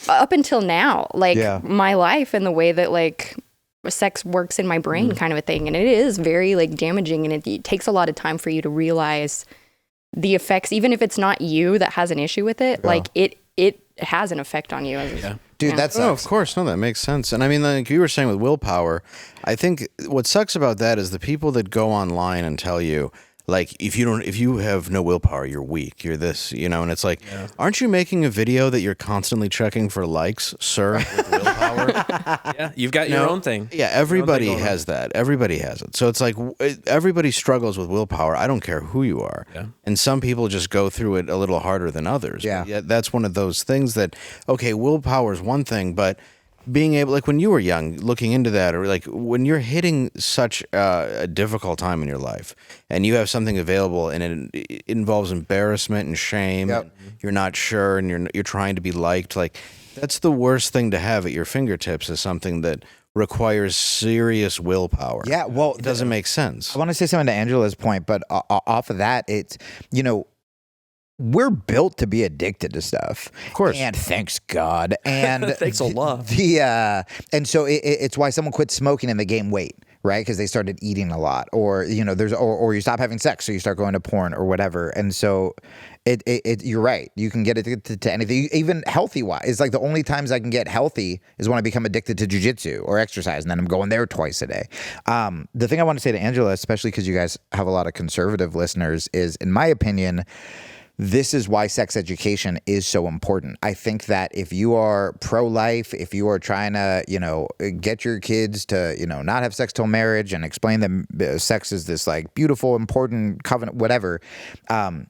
up until now, like my life and the way that like sex works in my brain kind of a thing. And it is very like damaging, and it takes a lot of time for you to realize the effects, even if it's not you that has an issue with it, like it has an effect on you. Dude, that's of course. No, that makes sense. And I mean, like you were saying with willpower, I think what sucks about that is the people that go online and tell you, like, if you have no willpower, you're weak, you're this, and it's like, aren't you making a video that you're constantly checking for likes, sir, with willpower? Yeah, you've got your own thing. Yeah, everybody has that. Everybody has it. So it's like everybody struggles with willpower. I don't care who you are. Yeah. And some people just go through it a little harder than others. Yeah. But that's one of those things that, okay, willpower is one thing, but being able, like when you were young, looking into that, or like when you're hitting such a difficult time in your life and you have something available and it involves embarrassment and shame, and you're not sure and you're trying to be liked, like that's the worst thing to have at your fingertips, is something that requires serious willpower. Yeah, well, it doesn't make sense. I want to say something to Angela's point, but off of that, it's, we're built to be addicted to stuff. Of course. And thanks God. And Thanks a lot. And so it's why someone quit smoking and they gain weight, right? Because they started eating a lot, or, or you stop having sex, so you start going to porn or whatever. And so you're right. You can get addicted to anything, even healthy wise. It's like the only times I can get healthy is when I become addicted to jujitsu or exercise, and then I'm going there twice a day. The thing I want to say to Angela, especially because you guys have a lot of conservative listeners, is, in my opinion, this is why sex education is so important. I think that if you are pro-life, if you are trying to, get your kids to, not have sex till marriage and explain that sex is this like beautiful, important covenant, whatever,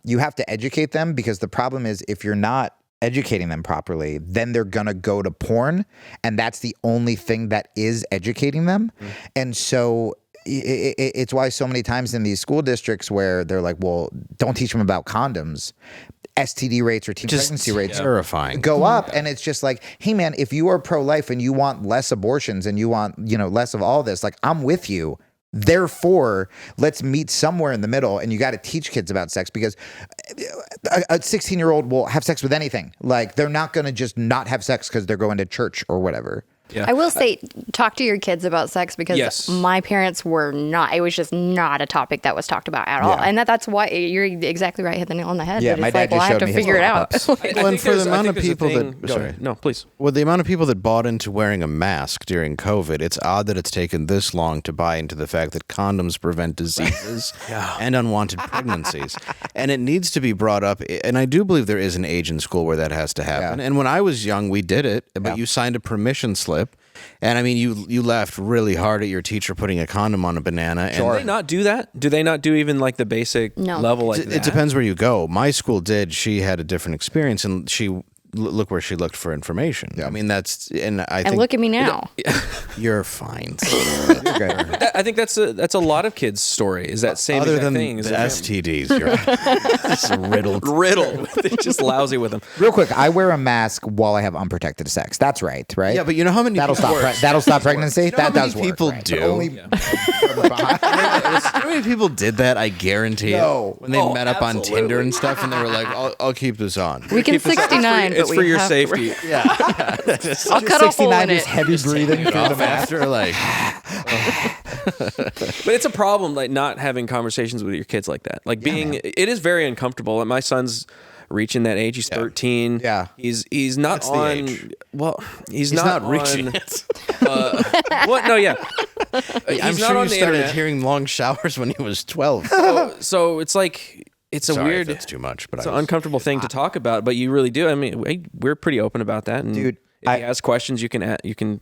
you have to educate them, because the problem is if you're not educating them properly, then they're going to go to porn, and that's the only thing that is educating them. And so it's why so many times in these school districts where they're like, well, don't teach them about condoms. STD rates or teen pregnancy rates terrifying. go up. And it's just like, hey man, if you are pro-life and you want less abortions and you want, less of all this, like I'm with you. Therefore, let's meet somewhere in the middle, and you got to teach kids about sex, because a 16-year-old will have sex with anything. Like, they're not going to just not have sex because they're going to church or whatever. Yeah. I will say, talk to your kids about sex, because my parents were not. It was just not a topic that was talked about at all, and that's why you're exactly right. Hit the nail on the head. Yeah, that my it's dad like, just well, I have showed to me his figure it out. Well, and for the amount of people No, please. Well, the amount of people that bought into wearing a mask during COVID, it's odd that it's taken this long to buy into the fact that condoms prevent diseases and unwanted pregnancies. And it needs to be brought up. And I do believe there is an age in school where that has to happen. Yeah. And when I was young, we did it, but you signed a permission slip. And I mean, you laughed really hard at your teacher putting a condom on a banana. Do they not do that? Do they not do even like the basic level like that? It depends where you go. My school did. She had a different experience, and she look where she looked for information. Yeah. I mean, that's and I think look at me now. You're fine. You're good. I think that's a lot of kids' story. Is that same Other exact than thing? the Is that STDs, you're just riddled. They're just lousy with them. Real quick, I wear a mask while I have unprotected sex. That's right? Yeah, but you know how many that'll stop pregnancy. You know that how does many work. people right? do. But only You know how many people did that? I guarantee No. it. When they met up on absolutely. Tinder and stuff, and they were like, "I'll keep this on." We can 69, It's but for we your have safety. I'll cut a hole in is it. heavy breathing through the Off mask. after like But it's a problem, like not having conversations with your kids like that. Like it is very uncomfortable. And my son's reaching that age. He's 13. Yeah. He's not That's the on. age. Well, he's not on, reaching it. What? No, yeah. I'm He's not sure on you the started internet. hearing long showers when he was 12. So it's like it's a Sorry weird. if that's too much, but It's an uncomfortable thing to talk about, but you really do. I mean, we're pretty open about that. And Dude, if he has questions, you can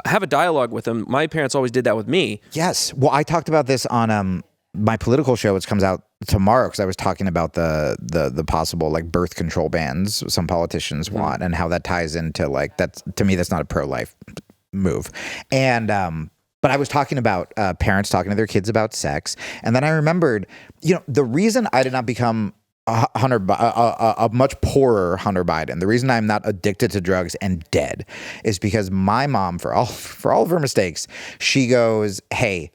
have a dialogue with him. My parents always did that with me. Yes. Well, I talked about this on my political show, which comes out tomorrow, because I was talking about the possible like birth control bans some politicians want, and how that ties into like that's, to me, that's not a pro-life move. And but I was talking about parents talking to their kids about sex, and then I remembered, the reason I did not become a much poorer Hunter Biden, the reason I'm not addicted to drugs and dead, is because my mom, for all of her mistakes, she goes, "Hey,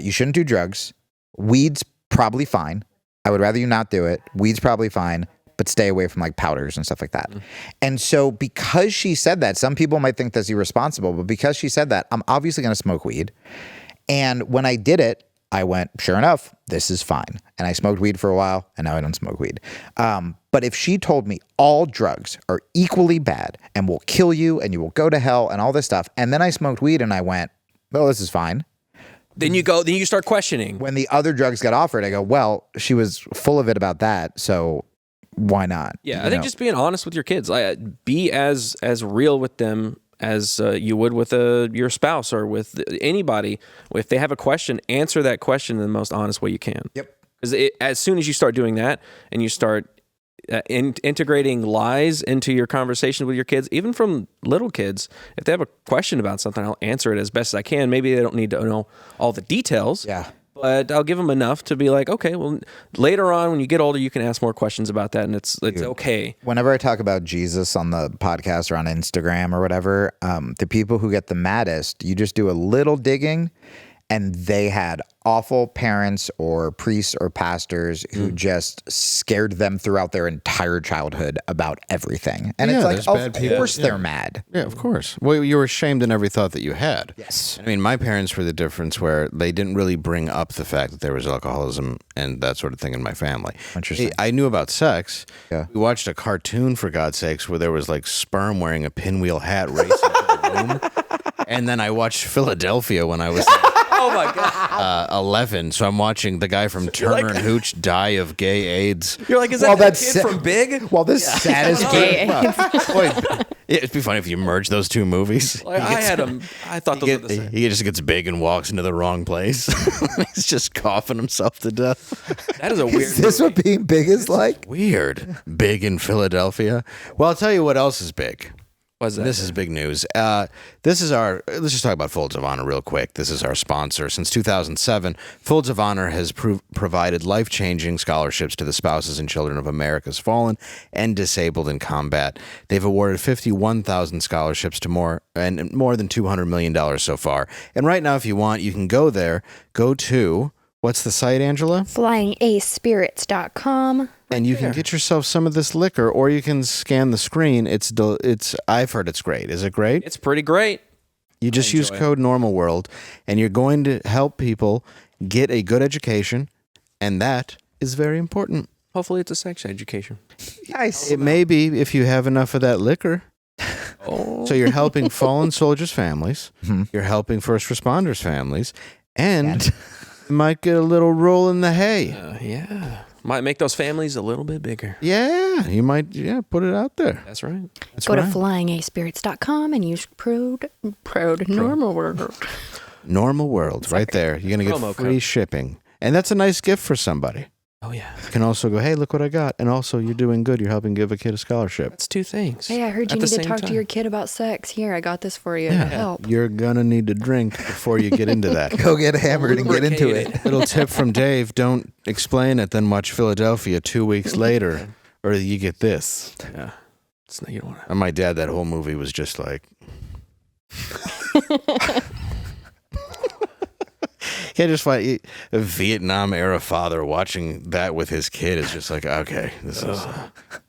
you shouldn't do drugs. Weed's probably fine. I would rather you not do it. Weed's probably fine, but stay away from like powders and stuff like that." And so because she said that, some people might think that's irresponsible, but because she said that, I'm obviously going to smoke weed. And when I did it, I went, sure enough, this is fine. And I smoked weed for a while, and now I don't smoke weed. But if she told me all drugs are equally bad and will kill you and you will go to hell and all this stuff, and then I smoked weed and I went, well, this is fine. Then you start questioning. When the other drugs got offered, I go, well, she was full of it about that, so why not? Yeah, I think just being honest with your kids, be as real with them as you would with your spouse or with anybody. If they have a question, answer that question in the most honest way you can. Yep. Because as soon as you start doing that and you start integrating lies into your conversation with your kids, even from little kids, if they have a question about something, I'll answer it as best as I can. Maybe they don't need to know all the details. Yeah. But I'll give them enough to be like, okay, well, later on when you get older, you can ask more questions about that, and it's okay. Whenever I talk about Jesus on the podcast or on Instagram or whatever, the people who get the maddest, you just do a little digging, and they had awful parents or priests or pastors who just scared them throughout their entire childhood about everything. And Yeah, it's there's like, bad of people. course they're mad. Yeah, of course. Well, you were ashamed in every thought that you had. Yes. I mean, my parents were the difference where they didn't really bring up the fact that there was alcoholism and that sort of thing in my family. Interesting. I knew about sex. Yeah. We watched a cartoon, for God's sakes, where there was like sperm wearing a pinwheel hat racing to the room. And then I watched Philadelphia when I was Oh my God. 11. So I'm watching the guy from Turner and Hooch die of gay AIDS. You're like, is that Well, the that's kid from Big? Well, this saddest Gay. Boy, it'd be funny if you merge those two movies. Like, I thought those were the same. He just gets big and walks into the wrong place. He's just coughing himself to death. That is a weird Is this movie. what being big is like? Weird. Big in Philadelphia. Well, I'll tell you what else is big. What's that? This is big news. Let's just talk about Folds of Honor real quick. This is our sponsor. Since 2007, Folds of Honor has provided life-changing scholarships to the spouses and children of America's fallen and disabled in combat. They've awarded 51,000 scholarships to more than $200 million so far. And right now, if you want, you can go there. Go to, what's the site, Angela? FlyingAspirits.com. And you can get yourself some of this liquor, or you can scan the screen. I've heard it's great. Is it great? It's pretty great. You just use code NORMALWORLD, and you're going to help people get a good education, and that is very important. Hopefully it's a sex education. Nice. It may be if you have enough of that liquor. Oh. So you're helping fallen soldiers' families, you're helping first responders' families, and you might get a little roll in the hay. Yeah. Might make those families a little bit bigger. Yeah, you might put it out there. That's right. That's Go right. to flyingaspirits.com and use PROD normal world. Normal World, right there. You're going to Promo get free code. shipping. And that's a nice gift for somebody. Oh, yeah. You can also go, hey, look what I got. And also, you're doing good. You're helping give a kid a scholarship. That's two things. Hey, I heard you at need the to same talk to time. your kid about sex. Here, I got this for you. Help. You're going to need to drink before you get into that. Go get hammered and get into it. Little tip from Dave, don't explain it, then watch Philadelphia 2 weeks later, or you get this. Yeah. It's not, you don't want to. And my dad, that whole movie was just like... Yeah, just like a Vietnam-era father watching that with his kid is just like, okay, this is...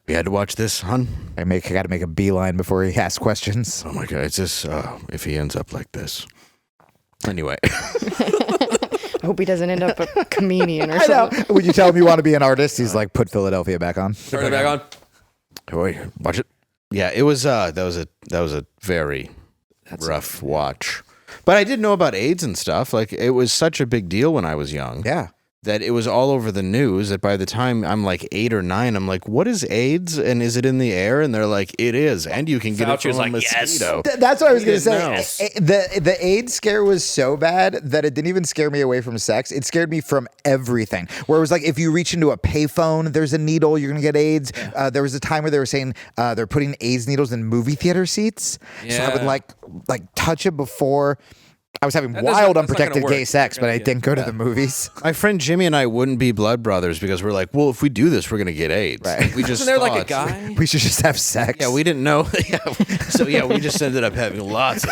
We had to watch this, hun? I got to make a beeline before he asks questions. Oh, my God, it's just... if he ends up like this. Anyway. I hope he doesn't end up a comedian or I know. something. When you tell him you want to be an artist, he's like, put Philadelphia back on. Turn it back on. Boy, watch it. Yeah, it was... that was a very rough watch. But I did know about AIDS and stuff. Like, it was such a big deal when I was young. Yeah. That it was all over the news that by the time I'm like 8 or 9, I'm like, what is AIDS? And is it in the air? And they're like, it is. And you can get it Fauci's from a like, yes. mosquito. That's what I was going to didn't say. The AIDS scare was so bad that it didn't even scare me away from sex. It scared me from everything. Where it was like, if you reach into a payphone, there's a needle, you're going to get AIDS. There was a time where they were saying they're putting AIDS needles in movie theater seats. So I would Yeah. like touch it before. I was having That's wild, not gonna unprotected work. gay sex, but I Yeah. didn't go to the movies. My friend Jimmy and I wouldn't be blood brothers because we're like, well, if we do this, we're going to get AIDS. Right. We just Isn't there like a thought- guy? We should just have sex. Yeah, we didn't know. Yeah. So, yeah, we just ended up having lots of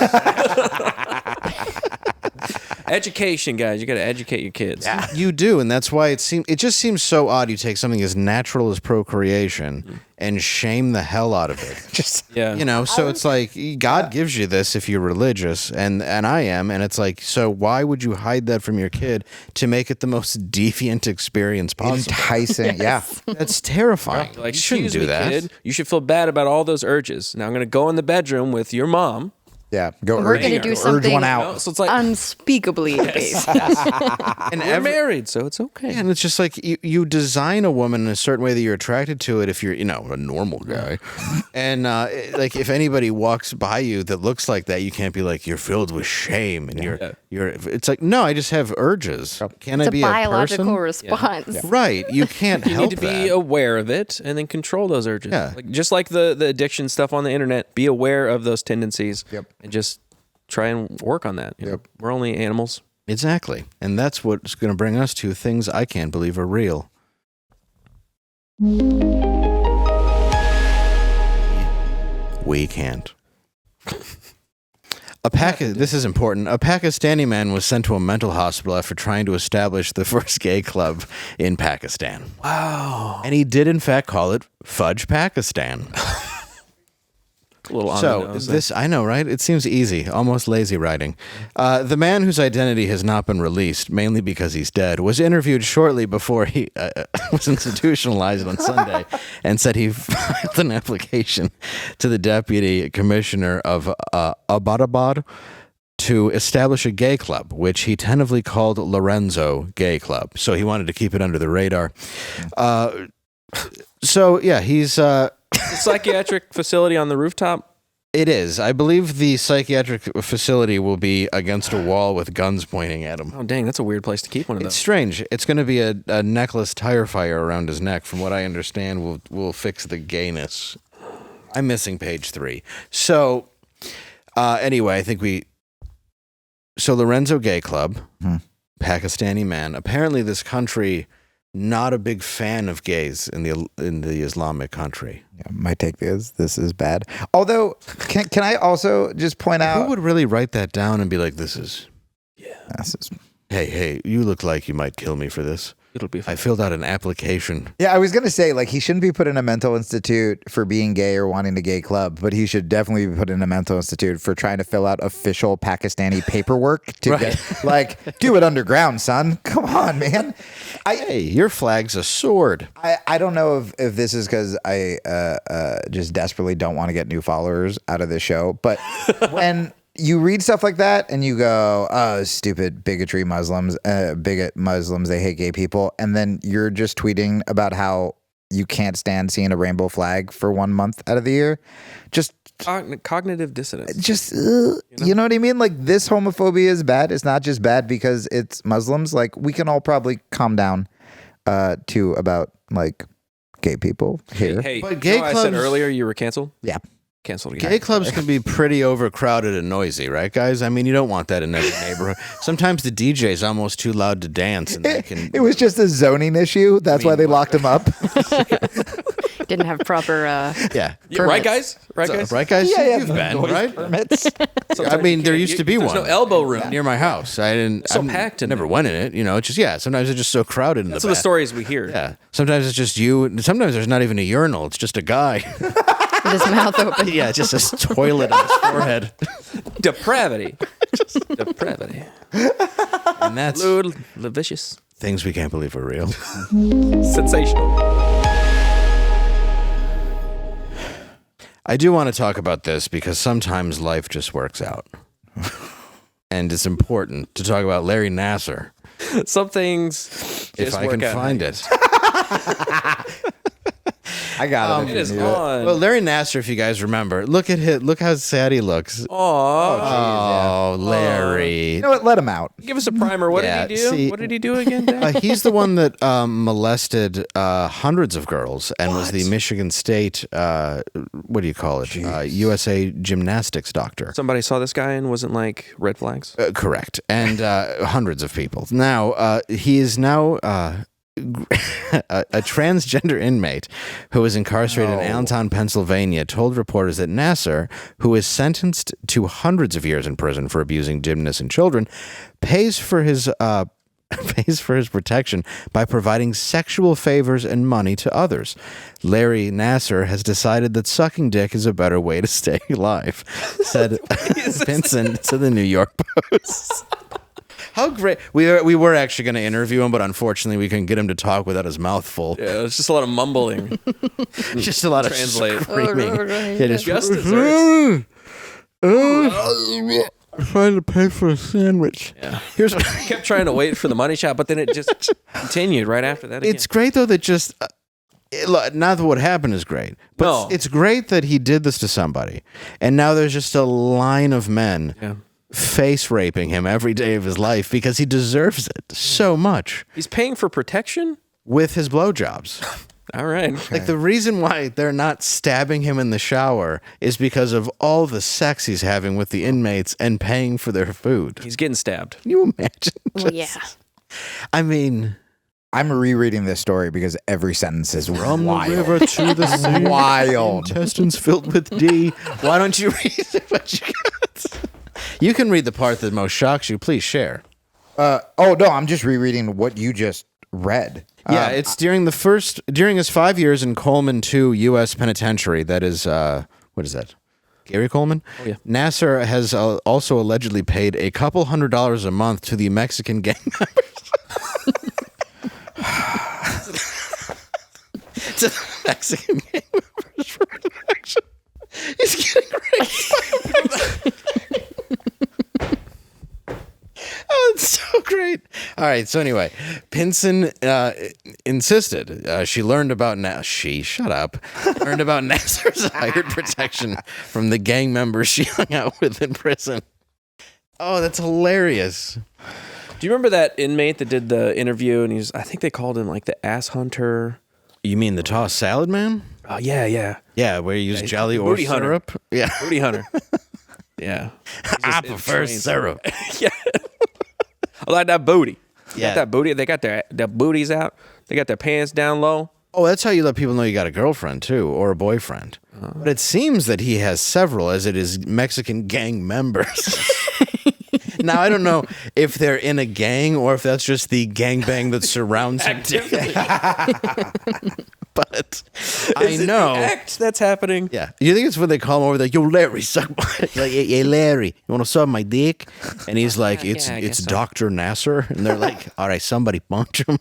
Education, guys. You got to educate your kids. Yeah. You do, and that's why it just seems so odd. You take something as natural as procreation and shame the hell out of it. just Yeah. You know, so it's like God gives you this if you're religious, and I am, and it's like, so why would you hide that from your kid to make it the most deviant experience possible? enticing. Yeah. That's terrifying. Like, You shouldn't excuse do me, that. kid. You should feel bad about all those urges. Now I'm going to go in the bedroom with your mom. Yeah. Go We're urge, gonna do urge something- one You out. know? So it's like, Unspeakably debased. And we're married, so it's okay. and it's just like you design a woman in a certain way that you're attracted to it if you're, a normal guy. And like if anybody walks by you that looks like that, you can't be like, you're filled with shame and you're it's like, no, I just have urges. Can I It's a be biological person? response. Right. You can't You help need to be that. aware of it and then control those urges. Yeah. Like, just like the addiction stuff on the internet, be aware of those tendencies and just try and work on that. You know? We're only animals. Exactly. And that's what's going to bring us to things I can't believe are real. We can't. This is important. A Pakistani man was sent to a mental hospital after trying to establish the first gay club in Pakistan. Wow. And he did, in fact, call it Fudge Pakistan. A little on the So nose. this, I know, right? It seems easy, almost lazy writing. The man whose identity has not been released, mainly because he's dead, was interviewed shortly before he was institutionalized on Sunday, and said he filed an application to the deputy commissioner of Abbottabad to establish a gay club, which he tentatively called Lorenzo Gay Club. So he wanted to keep it under the radar. So yeah, he's. The psychiatric facility on the rooftop. It is. I believe the psychiatric facility will be against a wall with guns pointing at him. Oh, dang, that's a weird place to keep one of It's those. strange. It's going to be a necklace tire fire around his neck. From what I understand, will fix the gayness. I'm missing page 3. So, anyway, I think So Lorenzo Gay Club, Pakistani man. Apparently, this country not a big fan of gays in the Islamic country. Yeah, my take is this is bad. Although, can I also just point out who would really write that down and be like, "This is, this is." Hey, you look like you might kill me for this. It'll be fine. I filled out an application. Yeah, I was gonna say like he shouldn't be put in a mental institute for being gay or wanting a gay club, but he should definitely be put in a mental institute for trying to fill out official Pakistani paperwork to get do it underground, son. Come on, man. Hey, your flag's a sword. I don't know if this is because I just desperately don't want to get new followers out of this show, but when you read stuff like that and you go, oh, stupid bigotry Muslims, bigot Muslims, they hate gay people. And then you're just tweeting about how you can't stand seeing a rainbow flag for 1 month out of the year. Just cognitive dissonance. Just, you know what I mean? Like this homophobia is bad. It's not just bad because it's Muslims. Like we can all probably calm down to about like gay people here. Hey, but gay I clubs, said earlier you were canceled? Yeah. Canceled again. Gay clubs can be pretty overcrowded and noisy, right, guys? I mean, you don't want that in every neighborhood. Sometimes the DJ's almost too loud to dance, and they can. It was just a zoning issue. That's why they locked him up. Didn't have proper. Yeah, right, guys. Right, guys. Right, guys. Yeah, You've been right. Permits. I mean, there used to be there's one. no elbow room near my house. I didn't. It's so packed in never there. went in it. You know, it's just sometimes it's just so crowded in That's the what the back. stories we hear. Yeah. Sometimes it's just you. Sometimes there's not even a urinal. It's just a guy. With his mouth open. Yeah, just a toilet on his forehead. Depravity. Depravity. And that's Lewd, vicious. things we can't believe are real. Sensational. I do want to talk about this because sometimes life just works out. And it's important to talk about Larry Nassar. Some things If just I work can out. find it. I got it. It is Yeah. on. Well, Larry Nassar, if you guys remember, look at him. Look how sad he looks. Aw. Oh, Larry. You know what? Let him out. Give us a primer. What Yeah, did he do? see- What did he do again, Dad? He's the one that molested hundreds of girls and was the Michigan State, what do you call it? USA gymnastics doctor. Somebody saw this guy and wasn't like red flags. Correct. And hundreds of people. Now, he is now a transgender inmate who was incarcerated in Allentown, Pennsylvania, told reporters that Nassar, who is sentenced to hundreds of years in prison for abusing gymnasts and children, pays for his protection by providing sexual favors and money to others. Larry Nassar has decided that sucking dick is a better way to stay alive, said Vincent to the New York Post. How great. We were actually going to interview him, but unfortunately we couldn't get him to talk without his mouth full. Yeah, it's just a lot of mumbling. Just a lot of Translate. screaming. Yeah, just, Just desserts. I'm trying to pay for a sandwich. Yeah. Here's Kept trying to wait for the money shot, but then it just continued right after that. Again. It's great though that just not that what happened is great, but No. it's great that he did this to somebody, and now there's just a line of men face raping him every day of his life because he deserves it so much He's paying for protection. with his blowjobs. All right. Like the reason why they're not stabbing him in the shower is because of all the sex he's having with the inmates and paying for their food. He's getting stabbed. Can you imagine? Well, yeah. I mean, I'm rereading this story because every sentence is from wild. the river to the sea, Wild. intestines filled with D. Why don't you read what you got? You can read the part that most shocks you. Please share. Oh no, I'm just rereading what you just read. Yeah, it's during his 5 years in Coleman 2 U.S. Penitentiary. That is, what is that? Gary Coleman? Oh, yeah. Nassar has also allegedly paid a couple $100s a month to the Mexican gang members. To the Mexican gang members for protection. He's getting raped. Oh, it's so great. All right. So anyway, Pinson insisted she learned about shut up. Learned about Nassar's hired protection from the gang members she hung out with in prison. Oh, that's hilarious. Do you remember that inmate that did the interview and I think they called him like the ass hunter? You mean the tossed salad man? Oh, yeah. Yeah, where you use jelly or booty hunter. syrup. Yeah. Booty hunter. Yeah. I prefer syrup. Yeah. I like that booty. Yeah. Got that booty. They got their booties out. They got their pants down low. Oh, that's how you let people know you got a girlfriend, too, or a boyfriend. But it seems that he has several, as it is Mexican gang members. Now, I don't know if they're in a gang or if that's just the gangbang that surrounds him. But I know. Act that's happening. Yeah. You think it's when they call him over, like, yo, Larry, suck my... Like, hey, Larry, you want to suck my dick? And he's like, I it's guess so. Dr. Nassar. And they're like, all right, somebody punch him.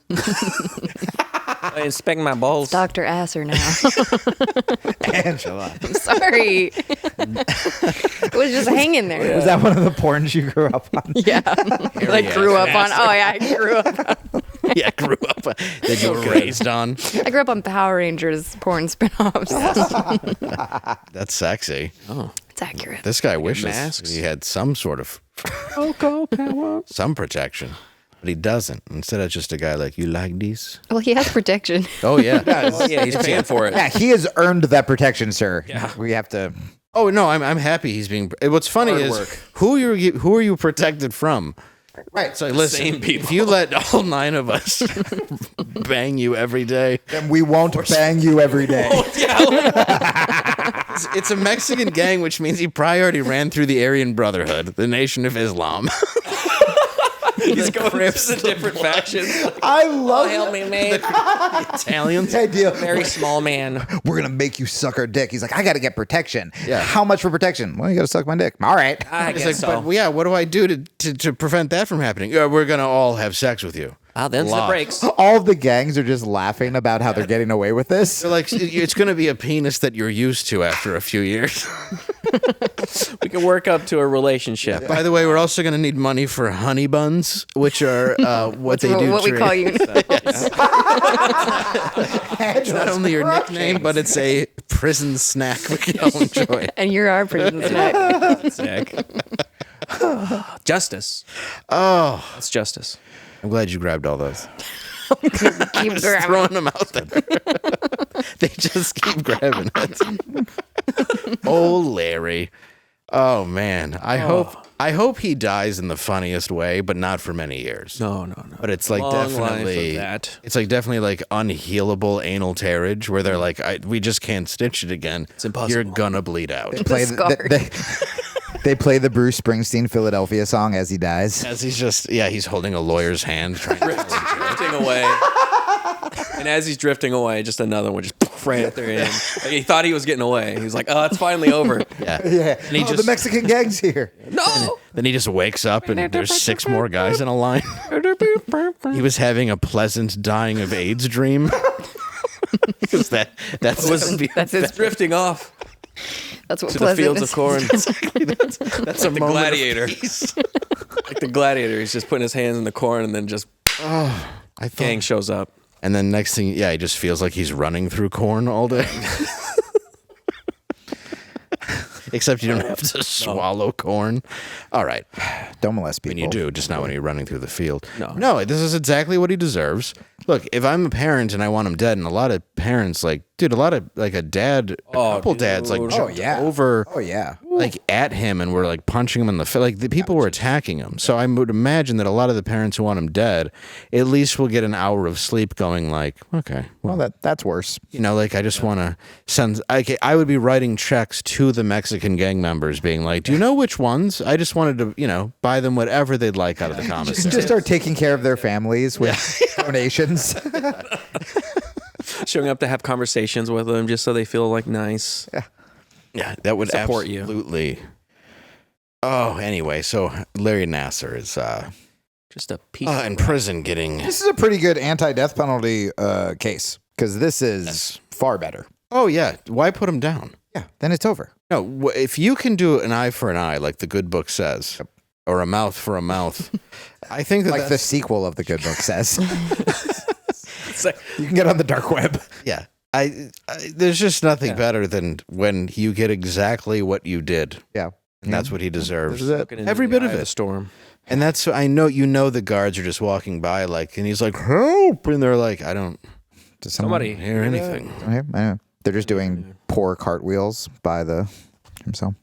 I inspect my balls. Dr. Asser now. Angela. I'm sorry. It was just hanging there. Was that one of the porns you grew up on? Yeah. Like grew up on. Oh, yeah. I grew up on. Yeah, grew up that you were raised on. I grew up on Power Rangers porn spinoffs. That's sexy. Oh. It's accurate. This guy wishes masks. he had some sort of some protection, but he doesn't. Instead, it's just a guy like, you like these? Well, he has protection. Oh, yeah. Yeah, he's paying for it. Yeah, he has earned that protection, sir. Yeah. We have to... Oh, no, I'm happy he's being... What's funny Hard is, work. who are you protected from? Right. So listen, same people. if you let all 9 of us bang you every day... And we won't bang you every day. It's a Mexican gang, which means he probably already ran through the Aryan Brotherhood, the Nation of Islam. He's going to the different factions. I love Help me, mate. Italians. the idea. Very small man. We're going to make you suck our dick. He's like, I got to get protection. Yeah. How much for protection? Well, you got to suck my dick. All right. I It's guess like, so. but yeah, what do I do to prevent that from happening? We're going to all have sex with you. Them's the Law. breaks. All of the gangs are just laughing about how they're getting away with this. They're like, it's going to be a penis that you're used to after a few years. We can work up to a relationship. By the way, we're also going to need money for honey buns, which are what they do. What we call you. It's not only your nickname, but it's a prison snack we can all enjoy. And you're our prison snack. Sick. Justice. Oh, That's justice. I'm glad you grabbed all those. Keep grabbing. Throwing them out there. They just keep grabbing it. Oh, Larry. Oh man. I hope he dies in the funniest way, but not for many years. No. But it's like Long life definitely of that. It's like definitely like unhealable anal tearage where they're like, we just can't stitch it again. It's impossible. You're gonna bleed out. They play the Bruce Springsteen Philadelphia song as he dies. As he's holding a lawyer's hand trying to Drifting away. And as he's drifting away, just another one just right at their end. Like, he thought he was getting away. He was like, oh, it's finally over. Yeah. Yeah. And he The Mexican gang's here. No! Then he just wakes up and there's 6 more guys in a line. He was having a pleasant dying of AIDS dream. Because that's his drifting off That's what to the fields of corn. that's a The moment gladiator. of peace. Like the gladiator. He's just putting his hands in the corn and then just I thought, gang shows up. and then next thing, he just feels like he's running through corn all day. Except you don't have to swallow corn. All right. Don't molest people. When you do, just not when you're running through the field. No. This is exactly what he deserves. Look, if I'm a parent and I want him dead, and a lot of parents, like, dude, a lot of, like, a couple dads, like, dude. jumped over, Oh, yeah. like, at him and were, like, punching him in the face. Like, the people were attacking him. So I would imagine that a lot of the parents who want him dead at least will get an hour of sleep going, like, okay, Well, that's worse. you know, like, I just want to send... I would be writing checks to the Mexican gang members being like, do you know which ones? I just wanted to, buy them whatever they'd like out of the commissary. Just start taking care of their families with donations. Showing up to have conversations with them just so they feel like nice. Yeah, that would Support you. absolutely... Oh, anyway, so Larry Nassar is Just a piece in prison getting... This is a pretty good anti-death penalty case because this is far better. Oh, yeah. Why put him down? Yeah, then it's over. No, if you can do an eye for an eye, like the good book says, or a mouth for a mouth, I think that Like the that's... sequel of the good book says. It's like, You can get on the dark web. Yeah. There's just nothing better than when you get exactly what you did. Yeah. And that's what he deserves. This is it. looking into Every the bit eye of the it. storm. And that's, I know, the guards are just walking by, like, and he's like, help. And they're like, I don't Somebody hear anything. I know. They're just doing poor cartwheels by himself.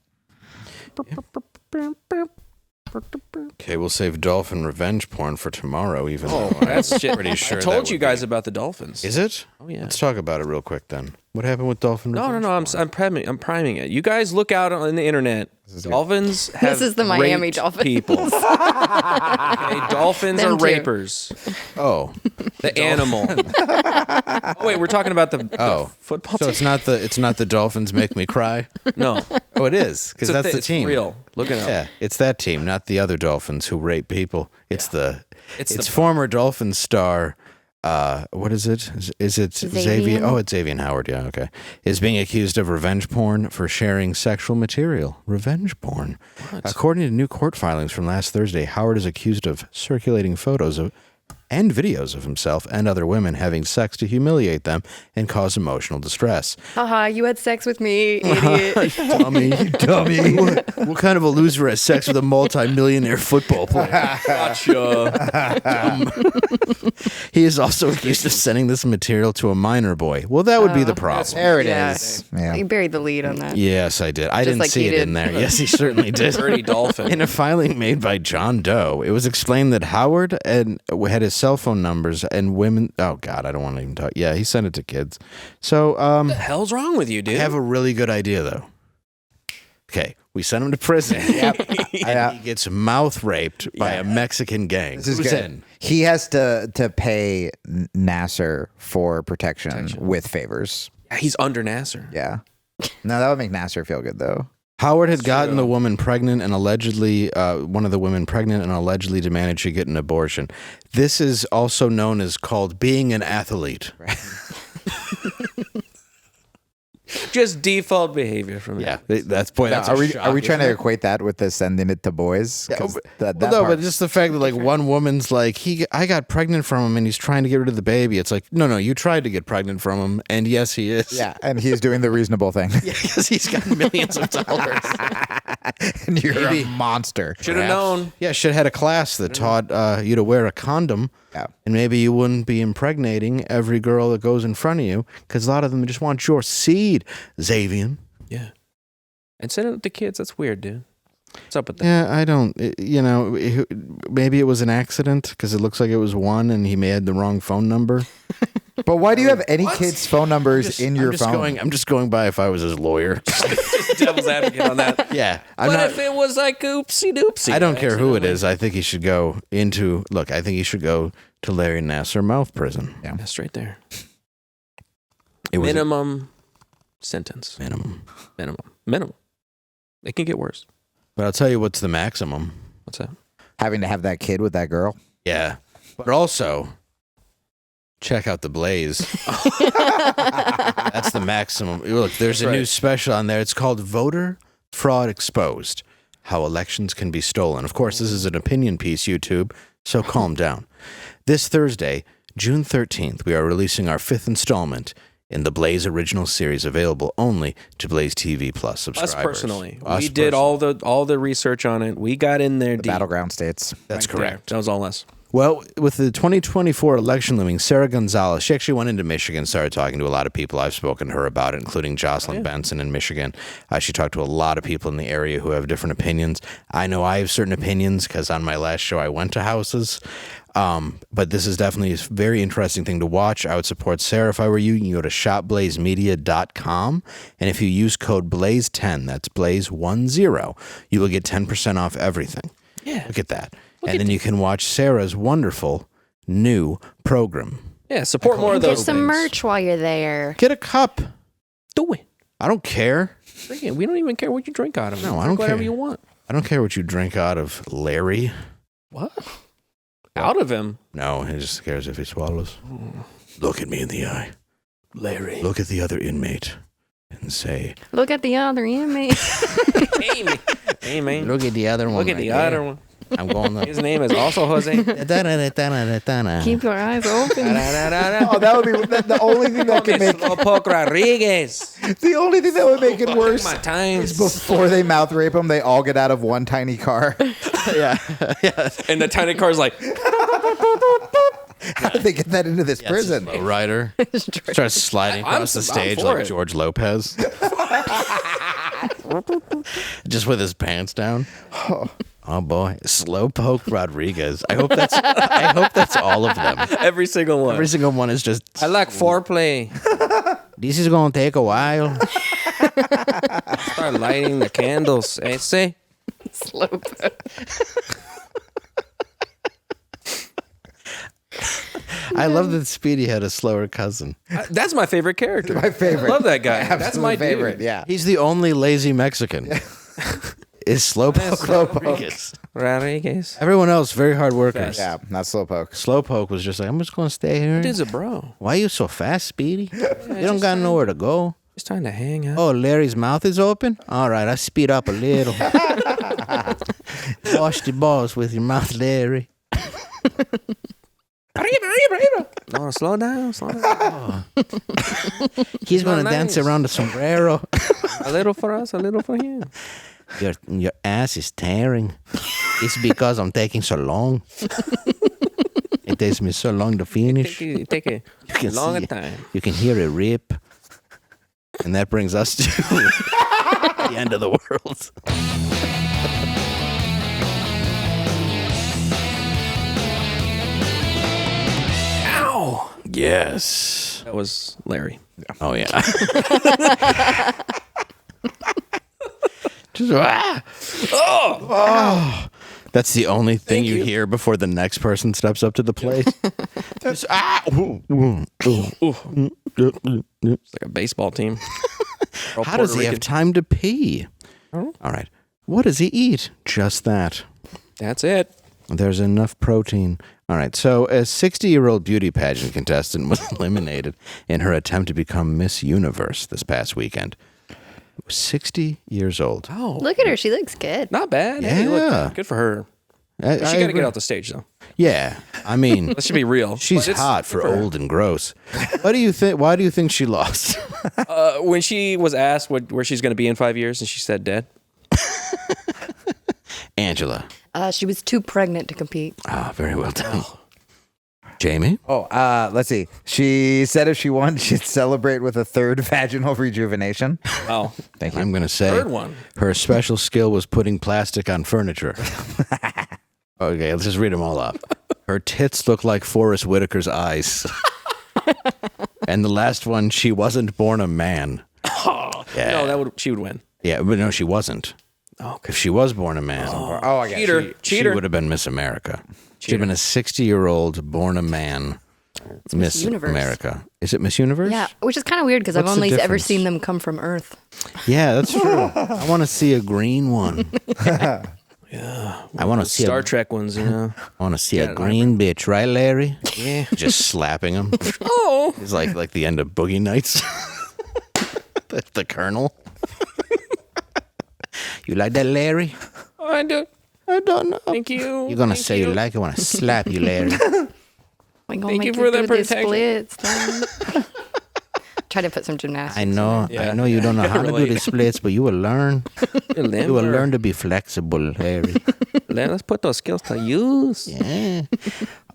Okay, we'll save dolphin revenge porn for tomorrow, even though That's shit. pretty sure I that told you would guys be- about the dolphins. Is it? Oh, yeah. Let's talk about it real quick then. What happened with dolphin No, revenge I'm porn? I'm priming it. You guys look out on the internet. Dolphins have is the Miami raped Dolphins. people. Okay, dolphins Them are too. rapers. Oh. The animal. Oh wait, we're talking about the football So team. it's not the Dolphins make me cry? No, Oh, it is, because that's the it's team. real. Look it up. Yeah, it's that team, not the other Dolphins who rape people. It's It's the- former Dolphins star. What is it? Is it Xavier? Xavier? Oh, it's Xavier Howard. Yeah, okay. Is being accused of revenge porn for sharing sexual material. Revenge porn. According to new court filings from last Thursday, Howard is accused of circulating photos of and videos of himself and other women having sex to humiliate them and cause emotional distress. Haha, you had sex with me, idiot. Dummy, you dummy. What kind of a loser has sex with a multi-millionaire football player? Gotcha. He is also accused of sending this material to a minor boy. Well, that would be the problem. There it Yeah. is. Yeah. You buried the lead on that. Yes, I did. I Just didn't like see he it in did. there. Yes, he certainly did. Dirty dolphin. In a filing made by John Doe, it was explained that Howard had his cell phone numbers and women. Oh God, I don't want to even talk. Yeah, he sent it to kids. So, What the hell's wrong with you, I dude? have a really good idea though. Okay, we send him to prison. Yep. And he gets mouth raped by a Mexican gang. This is Who's good. in? He has to pay Nassar for protection with favors. He's under Nassar. Yeah. No, that would make Nassar feel good though. Howard had gotten the woman pregnant and allegedly, one of the women pregnant and allegedly demanded she get an abortion. This is also known as called being an athlete. Just default behavior from Yeah, it. that's a Are we shock, trying to isn't it? equate that with the sending it to boys? 'Cause that Well, no, part- but just the fact that like one woman's like I got pregnant from him and he's trying to get rid of the baby. It's like no, you tried to get pregnant from him, and yes, he is. yeah, and he's doing the reasonable thing. because he's got millions of dollars. And you're a monster. Should have known. Yeah, should have had a class that taught you to wear a condom. Yeah. And maybe you wouldn't be impregnating every girl that goes in front of you because a lot of them just want your seed, Xavier. Yeah. And sending it to kids, that's weird, dude. What's up with that? Yeah, I don't, maybe it was an accident because it looks like it was one and he may have the wrong phone number. But why do you have any kids' phone numbers in your phone? I'm just going by if I was his lawyer. Just devil's advocate on that. Yeah. I'm What not, if it was like oopsie doopsie? I don't care who it is. I think he should go I think he should go to Larry Nassar mouth prison. Yeah, straight there. It was Minimum sentence. minimum. Minimum. It can get worse. But I'll tell you what's the maximum. What's that? Having to have that kid with that girl. Yeah. But also, check out the Blaze. That's the maximum. Look, there's a new special on there. It's called Voter Fraud Exposed: How Elections Can Be Stolen. Of course, this is an opinion piece, YouTube, so calm down. This Thursday, June 13th, we are releasing our 5th installment in the Blaze original series, available only to Blaze TV Plus subscribers. Us personally. Us We did personally. all the research on it. We got in there The deep. battleground states. That's Right there. correct. That was all us. Well, with the 2024 election looming, Sarah Gonzalez, she actually went into Michigan, started talking to a lot of people. I've spoken to her about it, including Jocelyn Benson in Michigan. She talked to a lot of people in the area who have different opinions. I know I have certain opinions because on my last show I went to houses. But this is definitely a very interesting thing to watch. I would support Sarah if I were you. You can go to shopblazemedia.com. And if you use code BLAZE10, that's BLAZE10, you will get 10% off everything. Yeah. Look at that. And then you can watch Sarah's wonderful new program. Yeah, support more of Get those some things. merch while you're there. Get a cup. Do it. I don't care. Drink it. We don't even care what you drink out of. No, I Drink don't whatever care. you want. I don't care what you drink out of Larry. What? Out of him. No, he just cares if he swallows. Look at me in the eye. Larry. Look at the other inmate and say, Look at the other inmate. Hey, man. look at the other one. Look at right the there. other one. I'm going His name is also Jose. Keep your eyes open. Oh, that would be the only thing that could make Slowpoke Rodriguez. the only thing that would make it worse My times. is before they mouth rape them, they all get out of one tiny car, yeah. And the tiny car's like, How did they get that into this prison? A writer starts sliding across the stage for like it. George Lopez. Just with his pants down. Oh boy, Slowpoke Rodriguez. I hope that's all of them. Every single one. Every single one is just. I like foreplay. This is gonna take a while. Start lighting the candles. Eh, say? Slowpoke. I love that Speedy had a slower cousin. That's my favorite character. My favorite. I love that guy. Absolute That's my favorite. dude. Yeah. He's the only lazy Mexican. Is Slowpoke Rodriguez. Rodriguez. Everyone else very hard workers. Yeah, not Slowpoke. Slowpoke was just like, I'm just gonna stay here. Dude's a bro. Why are you so fast, Speedy? You don't got nowhere to go. Just trying to hang out. Oh, Larry's mouth is open? All right, I speed up a little. Wash the balls with your mouth, Larry. No, slow down. Slow down. He's going to not dance nice. around the sombrero. A little for us, a little for him. Your ass is tearing. It's because I'm taking so long. It takes me so long to finish. Take a can long see- time. You can hear it rip. And that brings us to the end of the world. Ow! Yes. That was Larry. Oh, yeah. Just, oh. That's the only thing you hear before the next person steps up to the plate. Just, It's like a baseball team. How does he have time to pee? All right. What does he eat? Just that. That's it. There's enough protein. All right. So a 60-year-old beauty pageant contestant was eliminated in her attempt to become Miss Universe this past weekend. 60 years old. Oh, Look at her. She looks good. not bad. Hey, Yeah. look, good for her. She got to get out the stage though. Yeah. I mean, Let's be real. she's But it's hot for good her. old and gross. What do you think? Why do you think she lost? When she was asked where she's going to be in 5 years, and she said dead. Angela. She was too pregnant to compete. Ah, very well done. Jamie? Oh, let's see. She said if she won, she'd celebrate with a third vaginal rejuvenation. Oh, Thank you. I'm going to say third one. her special skill was putting plastic on furniture. Okay, let's just read them all up. Her tits look like Forrest Whitaker's eyes. And the last one, she wasn't born a man. Yeah. No, she would win. Yeah, but no, she wasn't. Oh, If she was born a man, Oh, I got cheater, you. she cheater. would have been Miss America. She'd been a 60-year-old born a man Miss Universe. America. Is it Miss Universe? Yeah, which is kind of weird because I've What's the only ever difference? seen them come from Earth. Yeah, that's true. I want to see a green one. Yeah. I want to see Star a, Trek ones, you know. I want to see a green bitch, right, Larry? Yeah. Just slapping him. Oh. It's like the end of Boogie Nights. the Colonel. You like that, Larry? I do. I don't know. Thank you. You're gonna Thank say you like it when I slap you, Larry. Like, Thank you for the protection. Try to put some gymnastics. I know. Yeah. I know you don't know how to do Relate. the splits, but you will learn. You will learn to be flexible, Larry. Let's put those skills to use. Yeah.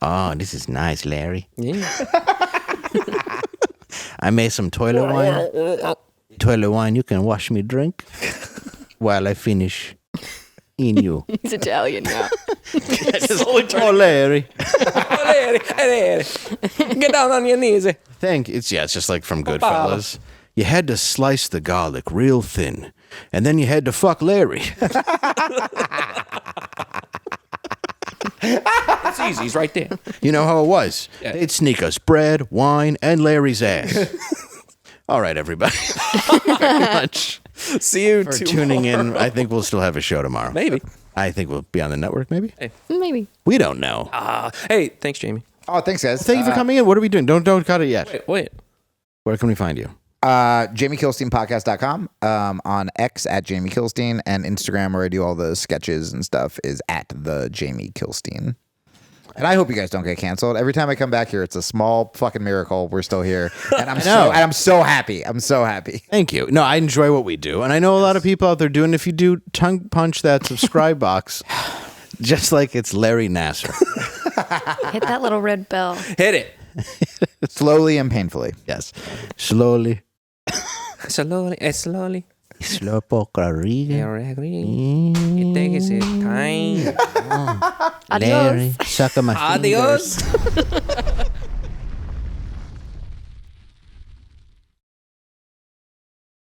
Oh, this is nice, Larry. Yeah. I made some toilet wine. Toilet wine you can wash me drink while I finish in you. He's Italian now. Oh, Larry. Get down on your knees. It's just like from Goodfellas. You had to slice the garlic real thin, and then you had to fuck Larry. It's easy. He's right there. You know how it was? Yeah. They'd sneak us bread, wine, and Larry's ass. All right, everybody. Thank you very much See you for tuning in. I think we'll still have a show tomorrow. Maybe. I think we'll be on the network, maybe? Maybe. We don't know. Hey, thanks, Jamie. Oh, thanks, guys. Thank you for coming in. What are we doing? Don't cut it yet. Wait. Where can we find you? JamieKilsteinPodcast.com, on X at Jamie Kilstein, and Instagram where I do all the sketches and stuff is at the Jamie Kilstein. And I hope you guys don't get canceled. Every time I come back here, it's a small fucking miracle. We're still here, and I'm so happy. I'm so happy. Thank you. No, I enjoy what we do. And I know a lot of people out there doing, if you do tongue punch that subscribe box, just like it's Larry Nassar. Hit that little red bell. Hit it. Slowly and painfully. Yes. Slowly. Slowly. Slow pokerina. It takes its time. Larry, suck on my Adios.